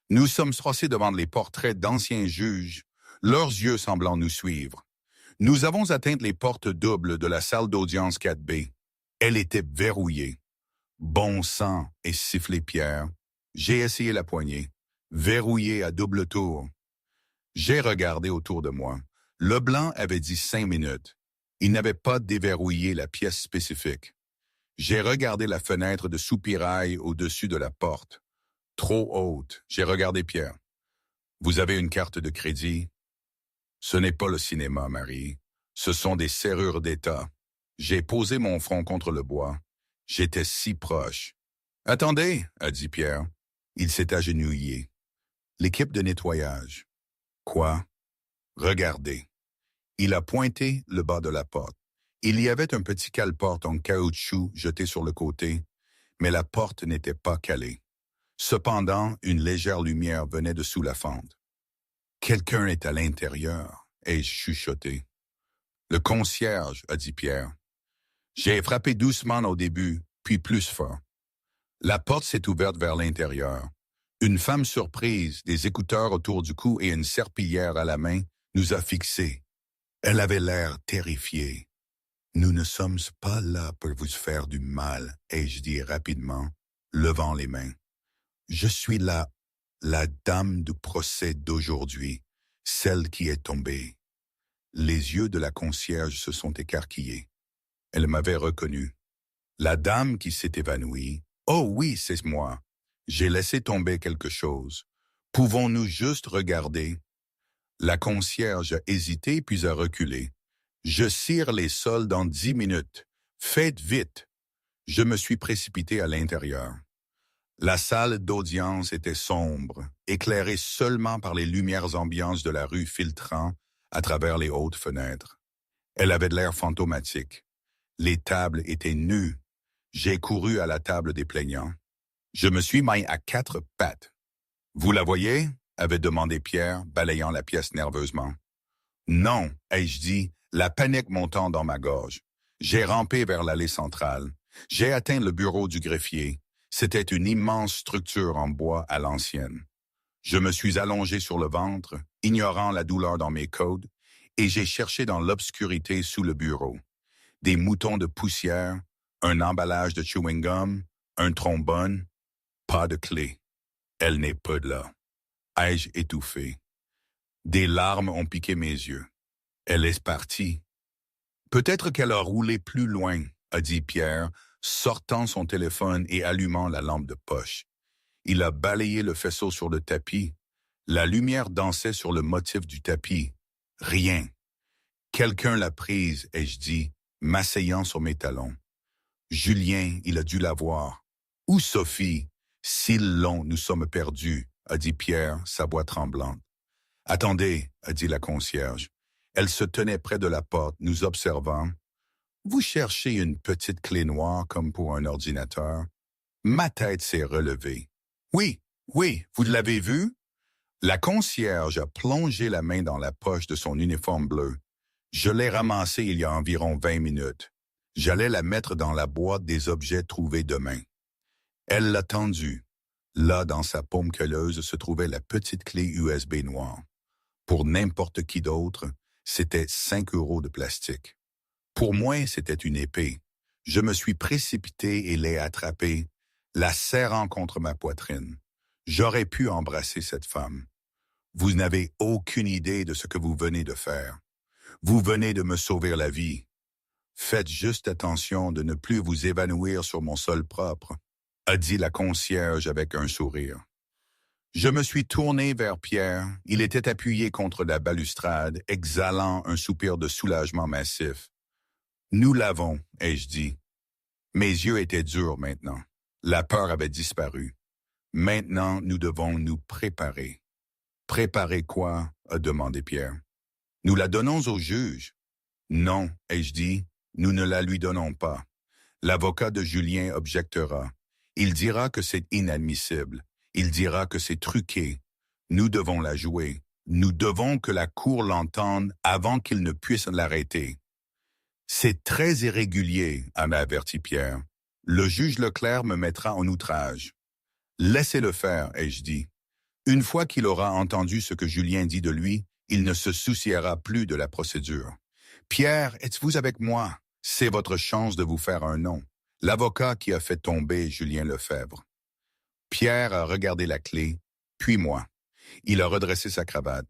Nous sommes froissés devant les portraits d'anciens juges, leurs yeux semblant nous suivre. Nous avons atteint les portes doubles de la salle d'audience 4B. Elle était verrouillée. Bon sang, et sifflé Pierre. J'ai essayé la poignée. Verrouillée à double tour. J'ai regardé autour de moi. Leblanc avait dit 5 minutes. Il n'avait pas déverrouillé la pièce spécifique. J'ai regardé la fenêtre de soupirail au-dessus de la porte. Trop haute. J'ai regardé Pierre. Vous avez une carte de crédit? Ce n'est pas le cinéma, Marie. Ce sont des serrures d'État. J'ai posé mon front contre le bois. J'étais si proche. Attendez, a dit Pierre. Il s'est agenouillé. L'équipe de nettoyage. Quoi? Regardez. Il a pointé le bas de la porte. Il y avait un petit cale-porte en caoutchouc jeté sur le côté, mais la porte n'était pas calée. Cependant, une légère lumière venait de sous la fente. Quelqu'un est à l'intérieur, ai-je chuchoté. Le concierge, a dit Pierre. J'ai frappé doucement au début, puis plus fort. La porte s'est ouverte vers l'intérieur. Une femme surprise, des écouteurs autour du cou et une serpillière à la main, nous a fixés. Elle avait l'air terrifiée. Nous ne sommes pas là pour vous faire du mal, ai-je dit rapidement, levant les mains. Je suis la dame du procès d'aujourd'hui, celle qui est tombée. Les yeux de la concierge se sont écarquillés. Elle m'avait reconnu. La dame qui s'est évanouie. Oh oui, c'est moi. J'ai laissé tomber quelque chose. Pouvons-nous juste regarder? La concierge a hésité puis a reculé. Je cire les sols dans 10 minutes. Faites vite. Je me suis précipité à l'intérieur. La salle d'audience était sombre, éclairée seulement par les lumières ambiantes de la rue filtrant à travers les hautes fenêtres. Elle avait de l'air fantomatique. Les tables étaient nues. J'ai couru à la table des plaignants. Je me suis mis à 4 pattes. « Vous la voyez ?» avait demandé Pierre, balayant la pièce nerveusement. « Non, ai-je dit, la panique montant dans ma gorge. J'ai rampé vers l'allée centrale. J'ai atteint le bureau du greffier. C'était une immense structure en bois à l'ancienne. Je me suis allongé sur le ventre, ignorant la douleur dans mes côtes, et j'ai cherché dans l'obscurité sous le bureau. Des moutons de poussière, un emballage de chewing-gum, un trombone, pas de clé. Elle n'est pas là. Ai-je étouffé? Des larmes ont piqué mes yeux. Elle est partie. Peut-être qu'elle a roulé plus loin, a dit Pierre, sortant son téléphone et allumant la lampe de poche. Il a balayé le faisceau sur le tapis. La lumière dansait sur le motif du tapis. Rien. Quelqu'un l'a prise, ai-je dit, m'asseyant sur mes talons. Julien, il a dû la voir. Où Sophie? S'ils l'ont, nous sommes perdus, a dit Pierre, sa voix tremblante. Attendez, a dit la concierge. Elle se tenait près de la porte, nous observant. Vous cherchez une petite clé noire comme pour un ordinateur? Ma tête s'est relevée. Oui, oui, vous l'avez vu? La concierge a plongé la main dans la poche de son uniforme bleu. Je l'ai ramassée il y a environ 20 minutes. J'allais la mettre dans la boîte des objets trouvés demain. Elle l'a tendue. Là, dans sa paume quelleuse, se trouvait la petite clé USB noire. Pour n'importe qui d'autre, c'était 5 € de plastique. Pour moi, c'était une épée. Je me suis précipité et l'ai attrapée, la serrant contre ma poitrine. J'aurais pu embrasser cette femme. Vous n'avez aucune idée de ce que vous venez de faire. Vous venez de me sauver la vie. Faites juste attention de ne plus vous évanouir sur mon sol propre, a dit la concierge avec un sourire. Je me suis tourné vers Pierre. Il était appuyé contre la balustrade, exhalant un soupir de soulagement massif. Nous l'avons, ai-je dit. Mes yeux étaient durs maintenant. La peur avait disparu. Maintenant, nous devons nous préparer. Préparer quoi? A demandé Pierre. Nous la donnons au juge. Non, ai-je dit, nous ne la lui donnons pas. L'avocat de Julien objectera. Il dira que c'est inadmissible. Il dira que c'est truqué. Nous devons la jouer. Nous devons que la cour l'entende avant qu'il ne puisse l'arrêter. C'est très irrégulier, m'a averti Pierre. Le juge Leclerc me mettra en outrage. Laissez-le faire, ai-je dit. Une fois qu'il aura entendu ce que Julien dit de lui, il ne se souciera plus de la procédure. Pierre, êtes-vous avec moi? C'est votre chance de vous faire un nom. L'avocat qui a fait tomber Julien Lefebvre. Pierre a regardé la clé, puis moi. Il a redressé sa cravate.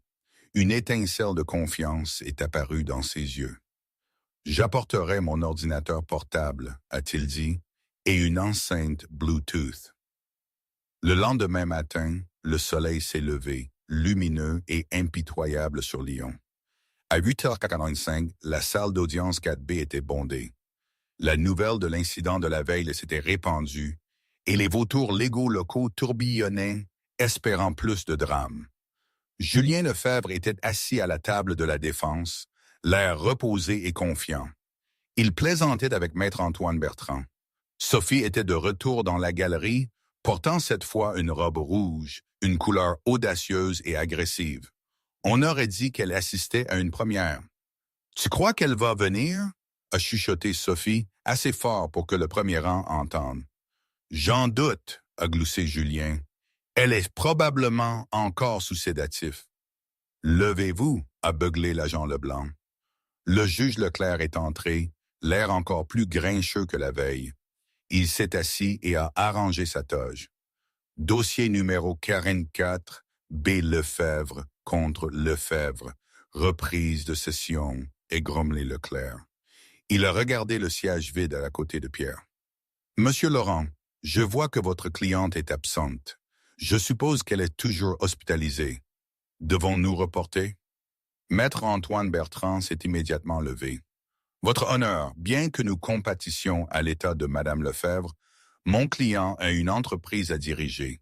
Une étincelle de confiance est apparue dans ses yeux. J'apporterai mon ordinateur portable, a-t-il dit, et une enceinte Bluetooth. Le lendemain matin, le soleil s'est levé, lumineux et impitoyable sur Lyon. À 8h45, la salle d'audience 4B était bondée. La nouvelle de l'incident de la veille s'était répandue et les vautours légaux locaux tourbillonnaient, espérant plus de drames. Julien Lefebvre était assis à la table de la défense, l'air reposé et confiant. Il plaisantait avec Maître Antoine Bertrand. Sophie était de retour dans la galerie, portant cette fois une robe rouge, une couleur audacieuse et agressive. On aurait dit qu'elle assistait à une première. « Tu crois qu'elle va venir? » a chuchoté Sophie, assez fort pour que le premier rang entende. « J'en doute, » a gloussé Julien. « Elle est probablement encore sous sédatif. »« Levez-vous, » a beuglé l'agent Leblanc. Le juge Leclerc est entré, l'air encore plus grincheux que la veille. Il s'est assis et a arrangé sa toge. Dossier numéro 44, B. Lefebvre contre Lefebvre, reprise de session, et grommelé Leclerc. Il a regardé le siège vide à côté de Pierre. « Monsieur Laurent, je vois que votre cliente est absente. Je suppose qu'elle est toujours hospitalisée. Devons-nous reporter? » Maître Antoine Bertrand s'est immédiatement levé. « Votre honneur, bien que nous compatissions à l'état de Madame Lefebvre, mon client a une entreprise à diriger.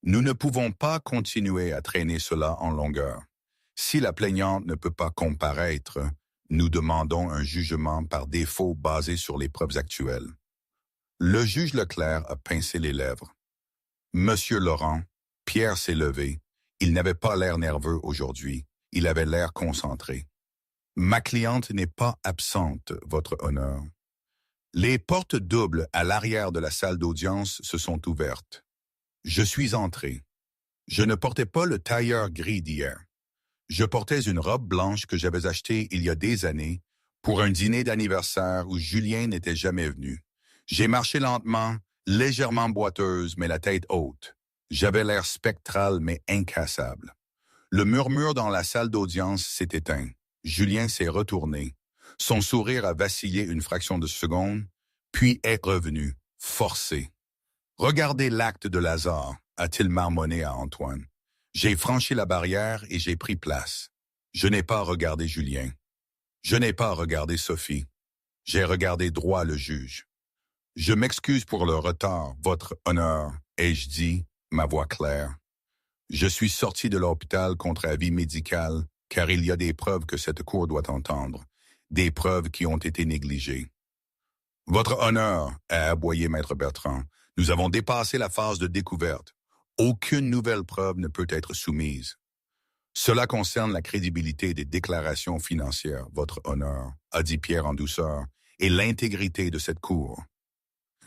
Nous ne pouvons pas continuer à traîner cela en longueur. Si la plaignante ne peut pas comparaître, nous demandons un jugement par défaut basé sur les preuves actuelles. » Le juge Leclerc a pincé les lèvres. « Monsieur Laurent, » Pierre s'est levé. Il n'avait pas l'air nerveux aujourd'hui. Il avait l'air concentré. « Ma cliente n'est pas absente, votre honneur. » Les portes doubles à l'arrière de la salle d'audience se sont ouvertes. Je suis entré. Je ne portais pas le tailleur gris d'hier. Je portais une robe blanche que j'avais achetée il y a des années pour un dîner d'anniversaire où Julien n'était jamais venu. J'ai marché lentement, légèrement boiteuse, mais la tête haute. J'avais l'air spectral mais incassable. Le murmure dans la salle d'audience s'est éteint. Julien s'est retourné. Son sourire a vacillé une fraction de seconde, puis est revenu, forcé. « Regardez l'acte de Lazare », a-t-il marmonné à Antoine. J'ai franchi la barrière et j'ai pris place. Je n'ai pas regardé Julien. Je n'ai pas regardé Sophie. J'ai regardé droit le juge. « Je m'excuse pour le retard, votre honneur, » ai-je dit, ma voix claire. « Je suis sorti de l'hôpital contre avis médical, car il y a des preuves que cette cour doit entendre, des preuves qui ont été négligées. » « Votre honneur, » a aboyé Maître Bertrand, « nous avons dépassé la phase de découverte. Aucune nouvelle preuve ne peut être soumise. » « Cela concerne la crédibilité des déclarations financières, votre honneur, » a dit Pierre en douceur, « et l'intégrité de cette cour. »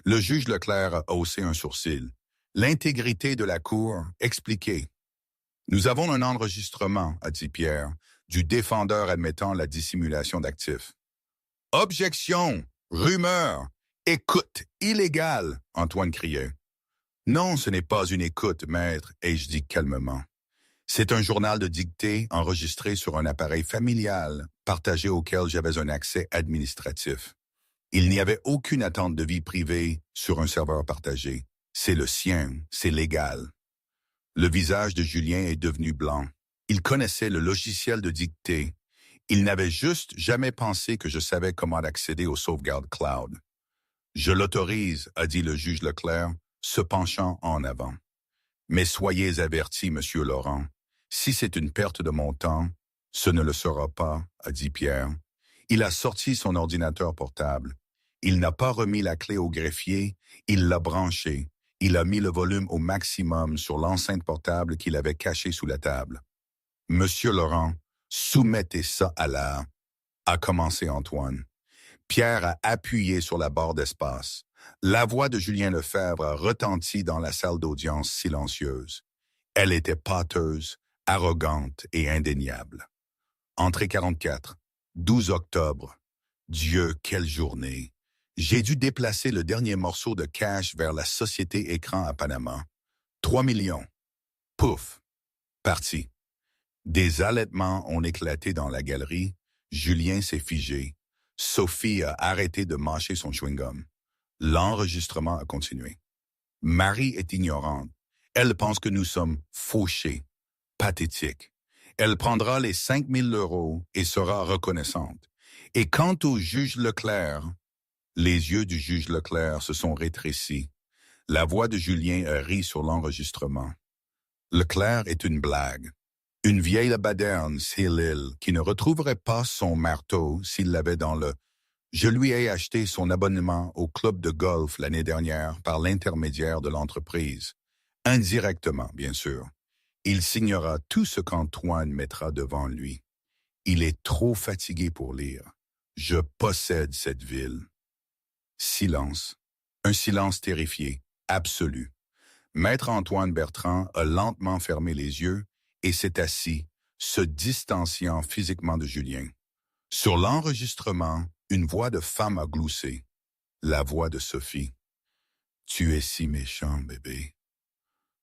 Le juge Leclerc a haussé un sourcil. « L'intégrité de la cour, expliquez. »« Nous avons un enregistrement, » a dit Pierre, « du défendeur admettant la dissimulation d'actifs. »« Objection! Rumeur! Écoute illégale! » Antoine criait. « Non, ce n'est pas une écoute, maître, » ai-je dit calmement. C'est un journal de dictée enregistré sur un appareil familial, partagé auquel j'avais un accès administratif. Il n'y avait aucune attente de vie privée sur un serveur partagé. C'est le sien, c'est légal. Le visage de Julien est devenu blanc. Il connaissait le logiciel de dictée. Il n'avait juste jamais pensé que je savais comment accéder au sauvegarde cloud. « Je l'autorise, » a dit le juge Leclerc, se penchant en avant. « Mais soyez averti, monsieur Laurent. Si c'est une perte de mon temps, ce ne le sera pas, » a dit Pierre. Il a sorti son ordinateur portable. Il n'a pas remis la clé au greffier, il l'a branché. Il a mis le volume au maximum sur l'enceinte portable qu'il avait cachée sous la table. « Monsieur Laurent, soumettez ça à la... » a commencé Antoine. Pierre a appuyé sur la barre d'espace. La voix de Julien Lefebvre a retenti dans la salle d'audience silencieuse. Elle était pâteuse, arrogante et indéniable. Entrée 44, 12 octobre. Dieu, quelle journée! J'ai dû déplacer le dernier morceau de cash vers la société écran à Panama. 3 millions. Pouf! Parti. Des halètements ont éclaté dans la galerie. Julien s'est figé. Sophie a arrêté de mâcher son chewing-gum. L'enregistrement a continué. Marie est ignorante. Elle pense que nous sommes fauchés. Pathétique. Elle prendra les 5 000 € et sera reconnaissante. Et quant au juge Leclerc, les yeux du juge Leclerc se sont rétrécis. La voix de Julien a ri sur l'enregistrement. Leclerc est une blague. Une vieille baderne, c'est l'île, qui ne retrouverait pas son marteau s'il l'avait dans le... Je lui ai acheté son abonnement au club de golf l'année dernière par l'intermédiaire de l'entreprise. Indirectement, bien sûr. Il signera tout ce qu'Antoine mettra devant lui. Il est trop fatigué pour lire. Je possède cette ville. Silence. Un silence terrifié, absolu. Maître Antoine Bertrand a lentement fermé les yeux et s'est assis, se distanciant physiquement de Julien. Sur l'enregistrement, une voix de femme a gloussé. La voix de Sophie. « Tu es si méchant, bébé. »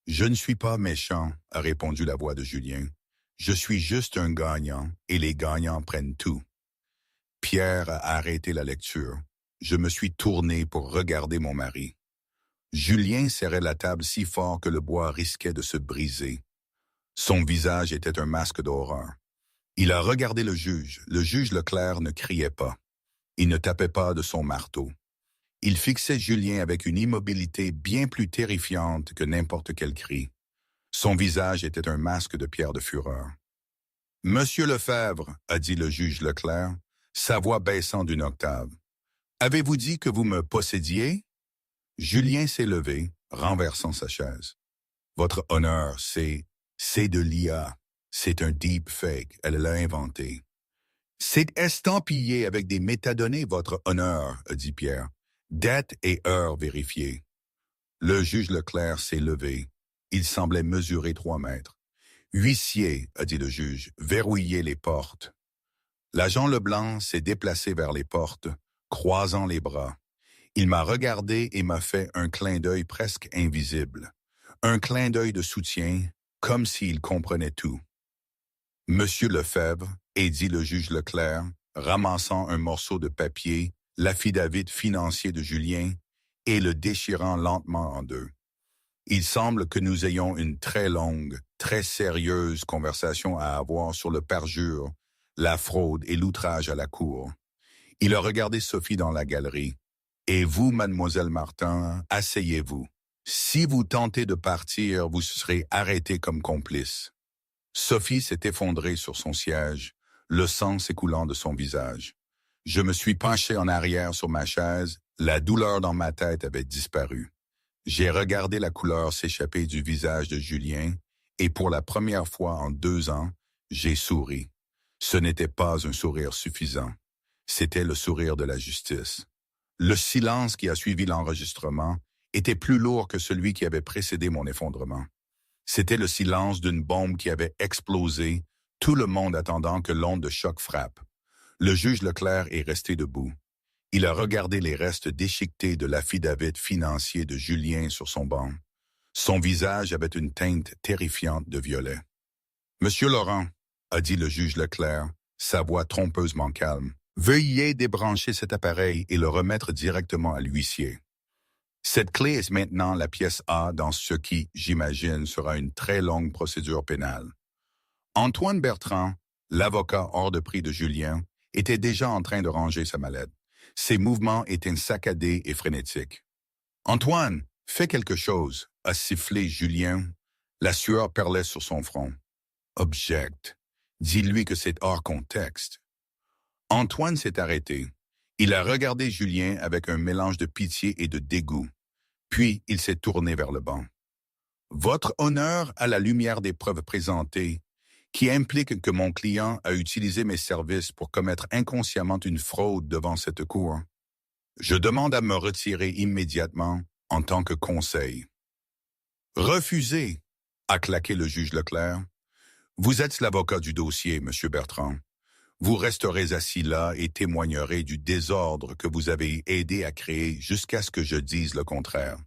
« Je ne suis pas méchant, » a répondu la voix de Julien. « Je suis juste un gagnant, et les gagnants prennent tout. » Pierre a arrêté la lecture. Je me suis tourné pour regarder mon mari. Julien serrait la table si fort que le bois risquait de se briser. Son visage était un masque d'horreur. Il a regardé le juge. Le juge Leclerc ne criait pas. Il ne tapait pas de son marteau. Il fixait Julien avec une immobilité bien plus terrifiante que n'importe quel cri. Son visage était un masque de pierre de fureur. « Monsieur Lefebvre, » a dit le juge Leclerc, sa voix baissant d'une octave. « Avez-vous dit que vous me possédiez? » Julien s'est levé, renversant sa chaise. « Votre honneur, c'est de l'IA. C'est un deepfake. Elle l'a inventé. »« C'est estampillé avec des métadonnées, votre honneur, » a dit Pierre. « Date et heure vérifiée. » Le juge Leclerc s'est levé. Il semblait mesurer 3 mètres. « Huissier, » a dit le juge, « verrouillez les portes. » L'agent Leblanc s'est déplacé vers les portes, croisant les bras. Il m'a regardé et m'a fait un clin d'œil presque invisible. Un clin d'œil de soutien, comme s'il comprenait tout. « Monsieur Lefebvre, » et dit le juge Leclerc, ramassant un morceau de papier, l'affidavit financier de Julien, et le déchirant lentement en deux. « Il semble que nous ayons une très longue, très sérieuse conversation à avoir sur le parjure, la fraude et l'outrage à la cour. Il a regardé Sophie dans la galerie. « Et vous, mademoiselle Martin, asseyez-vous. Si vous tentez de partir, vous serez arrêtée comme complice. » Sophie s'est effondrée sur son siège, le sang s'écoulant de son visage. Je me suis penché en arrière sur ma chaise, la douleur dans ma tête avait disparu. J'ai regardé la couleur s'échapper du visage de Julien et pour la première fois en 2 ans, j'ai souri. Ce n'était pas un sourire suffisant. C'était le sourire de la justice. Le silence qui a suivi l'enregistrement était plus lourd que celui qui avait précédé mon effondrement. C'était le silence d'une bombe qui avait explosé, tout le monde attendant que l'onde de choc frappe. Le juge Leclerc est resté debout. Il a regardé les restes déchiquetés de l'affidavit financier de Julien sur son banc. Son visage avait une teinte terrifiante de violet. « Monsieur Laurent, » a dit le juge Leclerc, sa voix trompeusement calme, « veuillez débrancher cet appareil et le remettre directement à l'huissier. Cette clé est maintenant la pièce A dans ce qui, j'imagine, sera une très longue procédure pénale. » Antoine Bertrand, l'avocat hors de prix de Julien, était déjà en train de ranger sa mallette. Ses mouvements étaient saccadés et frénétiques. « Antoine, fais quelque chose » a sifflé Julien. La sueur perlait sur son front. « Objecte. Dis-lui que c'est hors contexte. » Antoine s'est arrêté. Il a regardé Julien avec un mélange de pitié et de dégoût. Puis il s'est tourné vers le banc. « Votre honneur à la lumière des preuves présentées, qui impliquent que mon client a utilisé mes services pour commettre inconsciemment une fraude devant cette cour. Je demande à me retirer immédiatement en tant que conseil. » « Refusé !» a claqué le juge Leclerc. « Vous êtes l'avocat du dossier, Monsieur Bertrand. Vous resterez assis là et témoignerez du désordre que vous avez aidé à créer jusqu'à ce que je dise le contraire.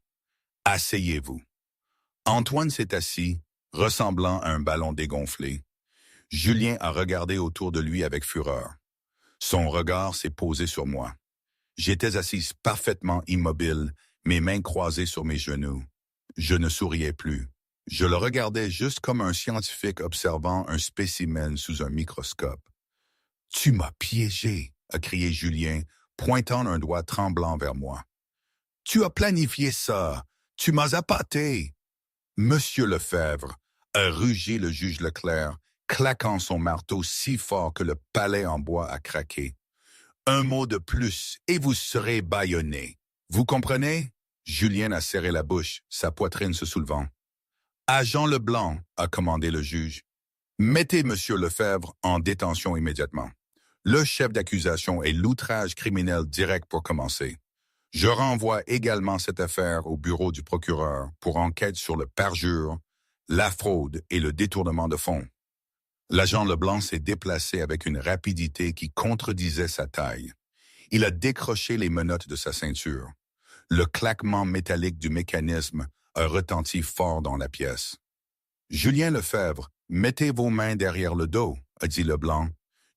Asseyez-vous. » Antoine s'est assis, ressemblant à un ballon dégonflé. Julien a regardé autour de lui avec fureur. Son regard s'est posé sur moi. J'étais assise parfaitement immobile, mes mains croisées sur mes genoux. Je ne souriais plus. Je le regardais juste comme un scientifique observant un spécimen sous un microscope. « Tu m'as piégé !» a crié Julien, pointant un doigt tremblant vers moi. « Tu as planifié ça! Tu m'as appâté !»« Monsieur Lefebvre !» a rugi le juge Leclerc, claquant son marteau si fort que le palais en bois a craqué. « Un mot de plus et vous serez bâillonné. Vous comprenez ?» Julien a serré la bouche, sa poitrine se soulevant. « Agent Leblanc !» a commandé le juge. « Mettez Monsieur Lefebvre en détention immédiatement. Le chef d'accusation est l'outrage criminel direct pour commencer. Je renvoie également cette affaire au bureau du procureur pour enquête sur le parjure, la fraude et le détournement de fonds. » L'agent Leblanc s'est déplacé avec une rapidité qui contredisait sa taille. Il a décroché les menottes de sa ceinture. Le claquement métallique du mécanisme a retenti fort dans la pièce. « Julien Lefebvre, mettez vos mains derrière le dos, » a dit Leblanc,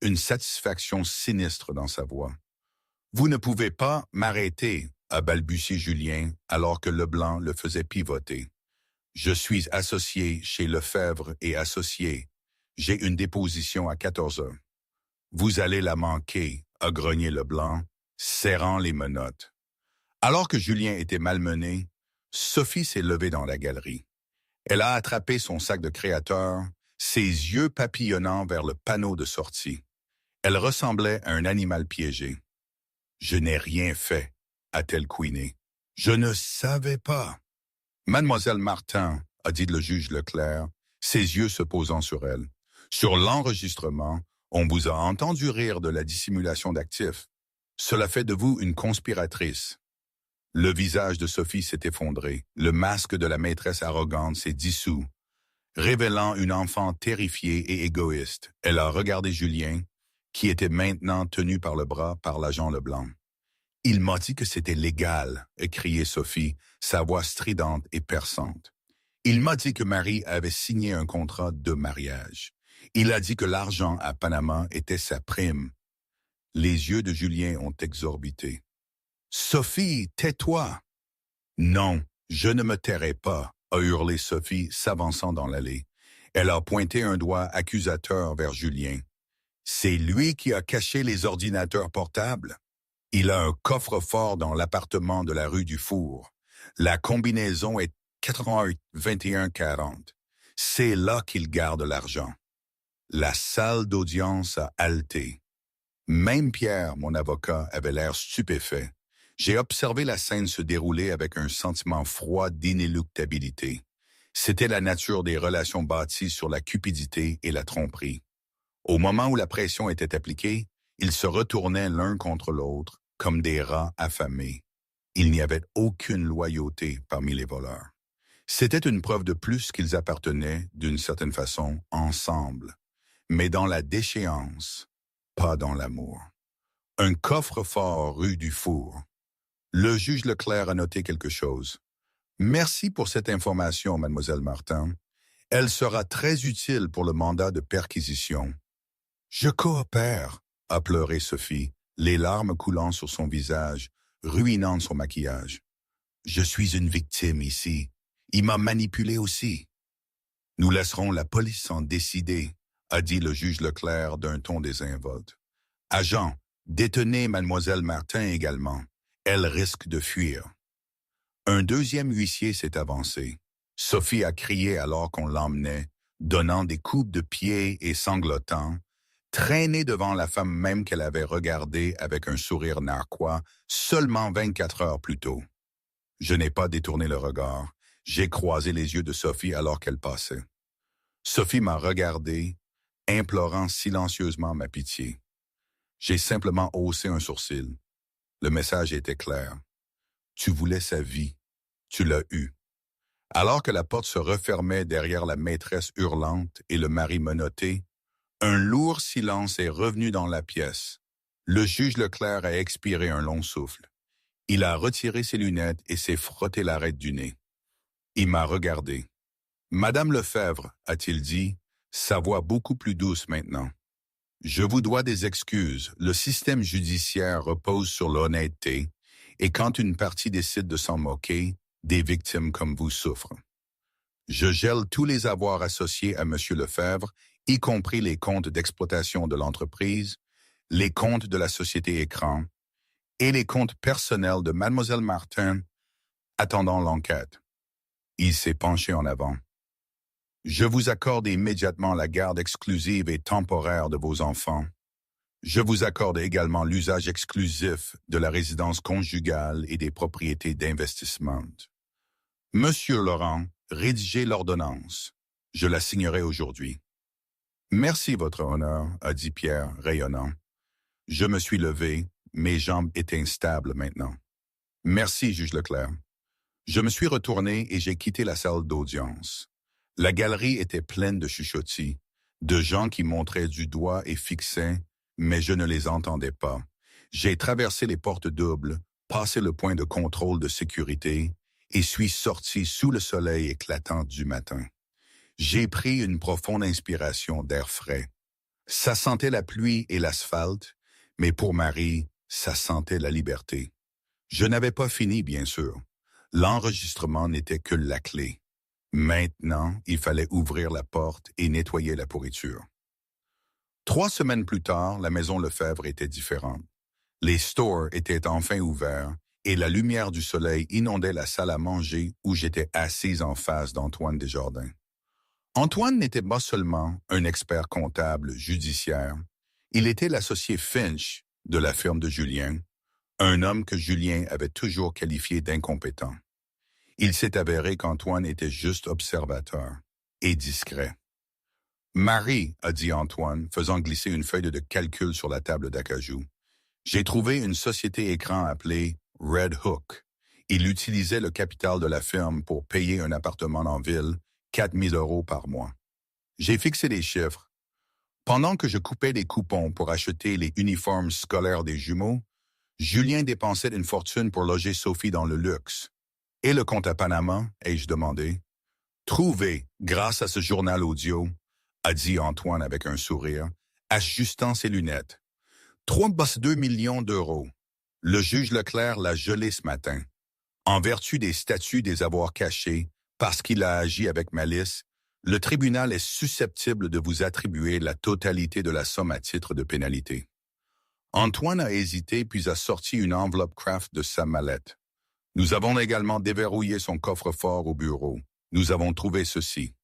une satisfaction sinistre dans sa voix. « Vous ne pouvez pas m'arrêter, » a balbutié Julien, alors que Leblanc le faisait pivoter. « Je suis associé chez Lefebvre et associé. J'ai une déposition à 14 heures. »« Vous allez la manquer, » a grogné Leblanc, serrant les menottes. Alors que Julien était malmené, Sophie s'est levée dans la galerie. Elle a attrapé son sac de créateur, ses yeux papillonnant vers le panneau de sortie. Elle ressemblait à un animal piégé. « Je n'ai rien fait, » a-t-elle couiné. « Je ne savais pas. » « Mademoiselle Martin, » a dit le juge Leclerc, ses yeux se posant sur elle. « Sur l'enregistrement, on vous a entendu rire de la dissimulation d'actifs. Cela fait de vous une conspiratrice. » Le visage de Sophie s'est effondré. Le masque de la maîtresse arrogante s'est dissous, révélant une enfant terrifiée et égoïste. Elle a regardé Julien, qui était maintenant tenu par le bras par l'agent Leblanc. « Il m'a dit que c'était légal », a crié Sophie, sa voix stridente et perçante. « Il m'a dit que Marie avait signé un contrat de mariage. Il a dit que l'argent à Panama était sa prime. » Les yeux de Julien ont exorbité. « Sophie, tais-toi !»« Non, je ne me tairai pas », a hurlé Sophie, s'avançant dans l'allée. Elle a pointé un doigt accusateur vers Julien. « C'est lui qui a caché les ordinateurs portables. Il a un coffre-fort dans l'appartement de la rue du Four. La combinaison est 81-21-40. C'est là qu'il garde l'argent. La salle d'audience a halté. Même Pierre, mon avocat, avait l'air stupéfait. J'ai observé la scène se dérouler avec un sentiment froid d'inéluctabilité. C'était la nature des relations bâties sur la cupidité et la tromperie. Au moment où la pression était appliquée, ils se retournaient l'un contre l'autre comme des rats affamés. Il n'y avait aucune loyauté parmi les voleurs. C'était une preuve de plus qu'ils appartenaient, d'une certaine façon, ensemble, mais dans la déchéance, pas dans l'amour. Un coffre-fort rue du Four. Le juge Leclerc a noté quelque chose. Merci pour cette information, mademoiselle Martin. Elle sera très utile pour le mandat de perquisition. Je coopère, a pleuré Sophie, les larmes coulant sur son visage, ruinant son maquillage. Je suis une victime ici. Il m'a manipulé aussi. Nous laisserons la police en décider, a dit le juge Leclerc d'un ton désinvolte. Agent, détenez mademoiselle Martin également. Elle risque de fuir. Un deuxième huissier s'est avancé. Sophie a crié alors qu'on l'emmenait, donnant des coups de pied et sanglotant, traînée devant la femme même qu'elle avait regardée avec un sourire narquois seulement 24 heures plus tôt. Je n'ai pas détourné le regard. J'ai croisé les yeux de Sophie alors qu'elle passait. Sophie m'a regardé, implorant silencieusement ma pitié. J'ai simplement haussé un sourcil. Le message était clair. Tu voulais sa vie. Tu l'as eue. Alors que la porte se refermait derrière la maîtresse hurlante et le mari menotté, un lourd silence est revenu dans la pièce. Le juge Leclerc a expiré un long souffle. Il a retiré ses lunettes et s'est frotté l'arête du nez. Il m'a regardé. « Madame Lefebvre, a-t-il dit, sa voix beaucoup plus douce maintenant. Je vous dois des excuses. Le système judiciaire repose sur l'honnêteté, et quand une partie décide de s'en moquer, des victimes comme vous souffrent. Je gèle tous les avoirs associés à M. Lefebvre, y compris les comptes d'exploitation de l'entreprise, les comptes de la société Écran et les comptes personnels de Mademoiselle Martin, attendant l'enquête. » Il s'est penché en avant. « Je vous accorde immédiatement la garde exclusive et temporaire de vos enfants. Je vous accorde également l'usage exclusif de la résidence conjugale et des propriétés d'investissement. Monsieur Laurent, rédigez l'ordonnance. Je la signerai aujourd'hui. » « Merci, votre honneur, a dit Pierre, rayonnant. Je me suis levé, mes jambes étaient instables maintenant. Merci, juge Leclerc. Je me suis retourné et j'ai quitté la salle d'audience. La galerie était pleine de chuchotis, de gens qui montraient du doigt et fixaient, mais je ne les entendais pas. J'ai traversé les portes doubles, passé le point de contrôle de sécurité et suis sorti sous le soleil éclatant du matin. J'ai pris une profonde inspiration d'air frais. Ça sentait la pluie et l'asphalte, mais pour Marie, ça sentait la liberté. Je n'avais pas fini, bien sûr. L'enregistrement n'était que la clé. Maintenant, il fallait ouvrir la porte et nettoyer la pourriture. 3 semaines plus tard, la maison Lefebvre était différente. Les stores étaient enfin ouverts et la lumière du soleil inondait la salle à manger où j'étais assise en face d'Antoine Desjardins. Antoine n'était pas seulement un expert comptable judiciaire, il était l'associé Finch de la firme de Julien, un homme que Julien avait toujours qualifié d'incompétent. Il s'est avéré qu'Antoine était juste observateur et discret. « Marie, a dit Antoine, faisant glisser une feuille de calcul sur la table d'acajou. J'ai trouvé une société écran appelée Red Hook. Il utilisait le capital de la firme pour payer un appartement en ville, 4 000 € par mois. J'ai fixé les chiffres. Pendant que je coupais des coupons pour acheter les uniformes scolaires des jumeaux, Julien dépensait une fortune pour loger Sophie dans le luxe. Et le compte à Panama, ai-je demandé. Trouvé, grâce à ce journal audio, a dit Antoine avec un sourire, ajustant ses lunettes. 3,2 millions d'euros. Le juge Leclerc l'a gelé ce matin. En vertu des statuts des avoirs cachés, parce qu'il a agi avec malice, le tribunal est susceptible de vous attribuer la totalité de la somme à titre de pénalité. Antoine a hésité puis a sorti une enveloppe Kraft de sa mallette. Nous avons également déverrouillé son coffre-fort au bureau. Nous avons trouvé ceci.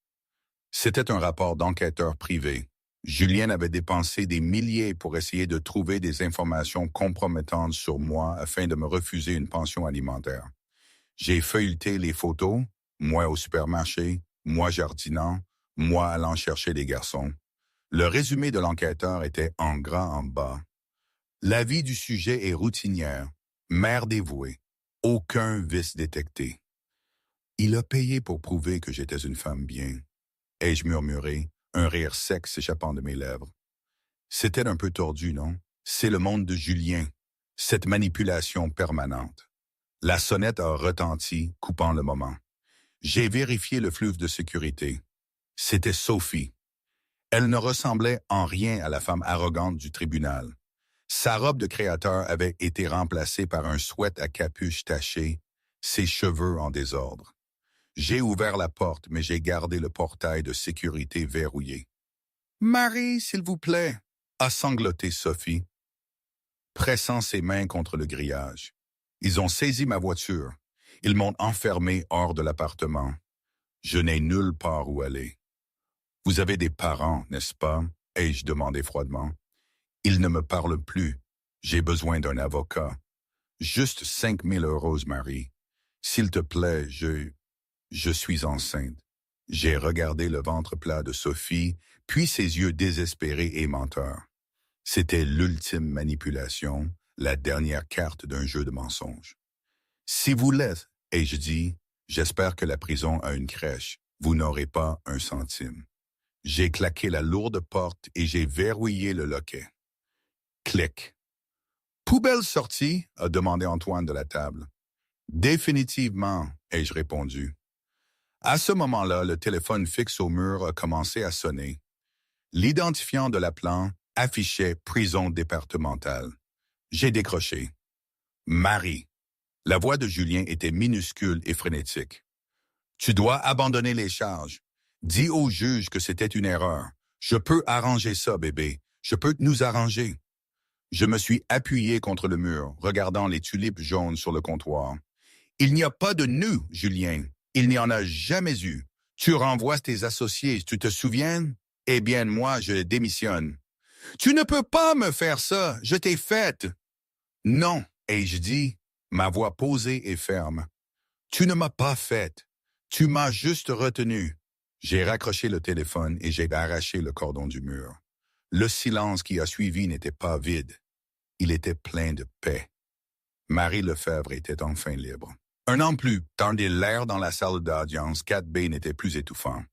C'était un rapport d'enquêteur privé. Julien avait dépensé des milliers pour essayer de trouver des informations compromettantes sur moi afin de me refuser une pension alimentaire. J'ai feuilleté les photos, moi au supermarché, moi jardinant, moi allant chercher les garçons. Le résumé de l'enquêteur était en gras en bas. La vie du sujet est routinière, mère dévouée, aucun vice détecté. Il a payé pour prouver que j'étais une femme bien. Ai-je murmuré, un rire sec s'échappant de mes lèvres. C'était un peu tordu, non? C'est le monde de Julien, cette manipulation permanente. La sonnette a retenti, coupant le moment. J'ai vérifié le fleuve de sécurité. C'était Sophie. Elle ne ressemblait en rien à la femme arrogante du tribunal. Sa robe de créateur avait été remplacée par un sweat à capuche tachée, ses cheveux en désordre. J'ai ouvert la porte, mais j'ai gardé le portail de sécurité verrouillé. « Marie, s'il vous plaît !» a sangloté Sophie, pressant ses mains contre le grillage. Ils ont saisi ma voiture. Ils m'ont enfermé hors de l'appartement. Je n'ai nulle part où aller. « Vous avez des parents, n'est-ce pas ?» ai-je demandé froidement. « Ils ne me parlent plus. J'ai besoin d'un avocat. Juste 5 000 €, Marie. S'il te plaît, je suis enceinte. » J'ai regardé le ventre plat de Sophie, puis ses yeux désespérés et menteurs. C'était l'ultime manipulation, la dernière carte d'un jeu de mensonges. « Si vous l'êtes, ai-je dit, j'espère que la prison a une crèche. Vous n'aurez pas un centime. » J'ai claqué la lourde porte et j'ai verrouillé le loquet. Clic. « Poubelle sortie ?» a demandé Antoine de la table. « Définitivement, » ai-je répondu. À ce moment-là, le téléphone fixe au mur a commencé à sonner. L'identifiant de l'appelant affichait « prison départementale ». J'ai décroché. « Marie ». La voix de Julien était minuscule et frénétique. « Tu dois abandonner les charges. Dis au juge que c'était une erreur. Je peux arranger ça, bébé. Je peux nous arranger. » Je me suis appuyé contre le mur, regardant les tulipes jaunes sur le comptoir. « Il n'y a pas de nœud, Julien. Il n'y en a jamais eu. Tu renvoies tes associés, tu te souviens? Eh bien, moi, je démissionne. »« Tu ne peux pas me faire ça. Je t'ai faite. »« Non, ai-je dit, ma voix posée et ferme. Tu ne m'as pas faite. Tu m'as juste retenu. » J'ai raccroché le téléphone et j'ai arraché le cordon du mur. Le silence qui a suivi n'était pas vide. Il était plein de paix. Marie Lefebvre était enfin libre. Un an plus tard, l'air dans la salle d'audience 4B n'était plus étouffant.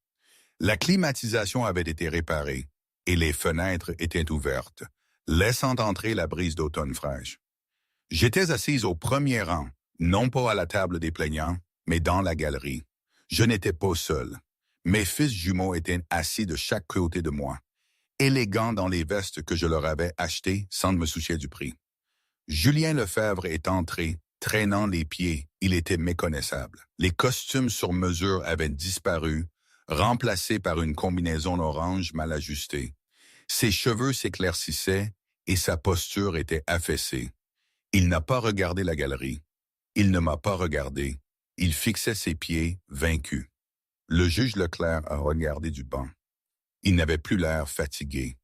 La climatisation avait été réparée et les fenêtres étaient ouvertes, laissant entrer la brise d'automne fraîche. J'étais assise au premier rang, non pas à la table des plaignants, mais dans la galerie. Je n'étais pas seul. Mes fils jumeaux étaient assis de chaque côté de moi, élégants dans les vestes que je leur avais achetées sans me soucier du prix. Julien Lefebvre est entré, traînant les pieds. Il était méconnaissable. Les costumes sur mesure avaient disparu, remplacés par une combinaison orange mal ajustée. Ses cheveux s'éclaircissaient et sa posture était affaissée. Il n'a pas regardé la galerie. Il ne m'a pas regardé. Il fixait ses pieds, vaincu. Le juge Leclerc a regardé du banc. Il n'avait plus l'air fatigué.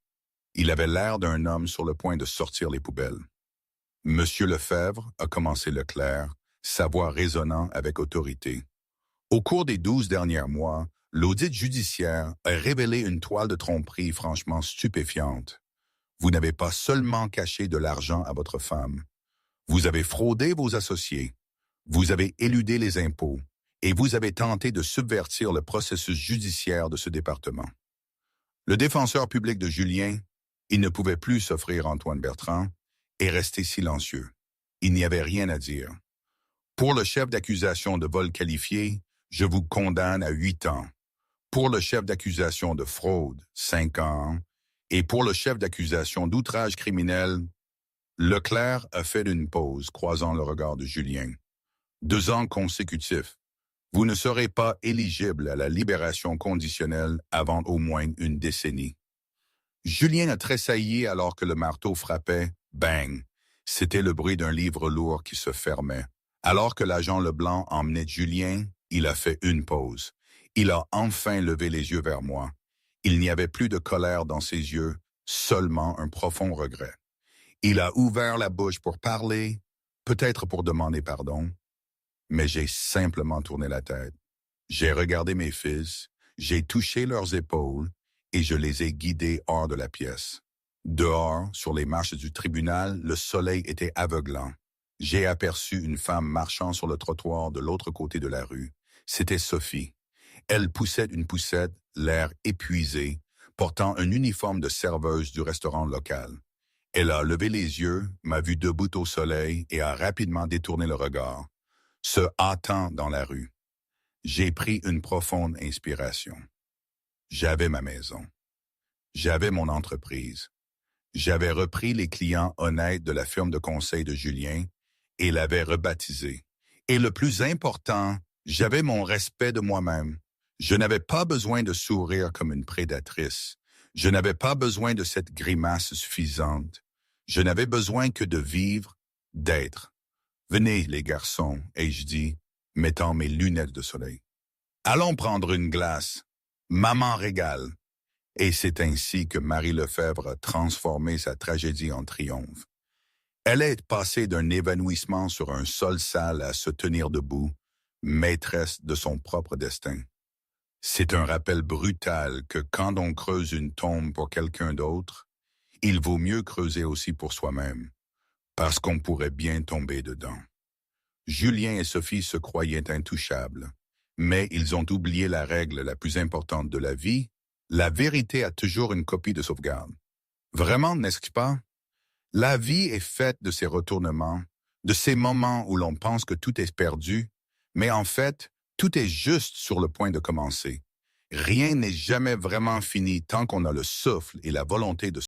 Il avait l'air d'un homme sur le point de sortir les poubelles. « Monsieur Lefebvre » a commencé Leclerc, sa voix résonnant avec autorité. « Au cours des 12 derniers mois, l'audit judiciaire a révélé une toile de tromperie franchement stupéfiante. Vous n'avez pas seulement caché de l'argent à votre femme. Vous avez fraudé vos associés. Vous avez éludé les impôts. Et vous avez tenté de subvertir le processus judiciaire de ce département. » Le défenseur public de Julien, il ne pouvait plus s'offrir Antoine Bertrand, est resté silencieux. Il n'y avait rien à dire. Pour le chef d'accusation de vol qualifié, je vous condamne à 8 ans. Pour le chef d'accusation de fraude, 5 ans. Et pour le chef d'accusation d'outrage criminel, Leclerc a fait une pause, croisant le regard de Julien. 2 ans consécutifs. Vous ne serez pas éligible à la libération conditionnelle avant au moins une décennie. Julien a tressailli alors que le marteau frappait, Bang! C'était le bruit d'un livre lourd qui se fermait. Alors que l'agent Leblanc emmenait Julien, il a fait une pause. Il a enfin levé les yeux vers moi. Il n'y avait plus de colère dans ses yeux, seulement un profond regret. Il a ouvert la bouche pour parler, peut-être pour demander pardon, mais j'ai simplement tourné la tête. J'ai regardé mes fils, j'ai touché leurs épaules et je les ai guidés hors de la pièce. Dehors, sur les marches du tribunal, le soleil était aveuglant. J'ai aperçu une femme marchant sur le trottoir de l'autre côté de la rue. C'était Sophie. Elle poussait une poussette, l'air épuisé, portant un uniforme de serveuse du restaurant local. Elle a levé les yeux, m'a vu debout au soleil et a rapidement détourné le regard, se hâtant dans la rue. J'ai pris une profonde inspiration. J'avais ma maison. J'avais mon entreprise. J'avais repris les clients honnêtes de la firme de conseil de Julien et l'avais rebaptisé. Et le plus important, j'avais mon respect de moi-même. Je n'avais pas besoin de sourire comme une prédatrice. Je n'avais pas besoin de cette grimace suffisante. Je n'avais besoin que de vivre, d'être. Venez, les garçons, ai-je dit, mettant mes lunettes de soleil. Allons prendre une glace. Maman régale. Et c'est ainsi que Marie Lefebvre a transformé sa tragédie en triomphe. Elle est passée d'un évanouissement sur un sol sale à se tenir debout, maîtresse de son propre destin. C'est un rappel brutal que quand on creuse une tombe pour quelqu'un d'autre, il vaut mieux creuser aussi pour soi-même, parce qu'on pourrait bien tomber dedans. Julien et Sophie se croyaient intouchables, mais ils ont oublié la règle la plus importante de la vie: la vérité a toujours une copie de sauvegarde. Vraiment, n'est-ce pas? La vie est faite de ces retournements, de ces moments où l'on pense que tout est perdu, mais en fait, tout est juste sur le point de commencer. Rien n'est jamais vraiment fini tant qu'on a le souffle et la volonté de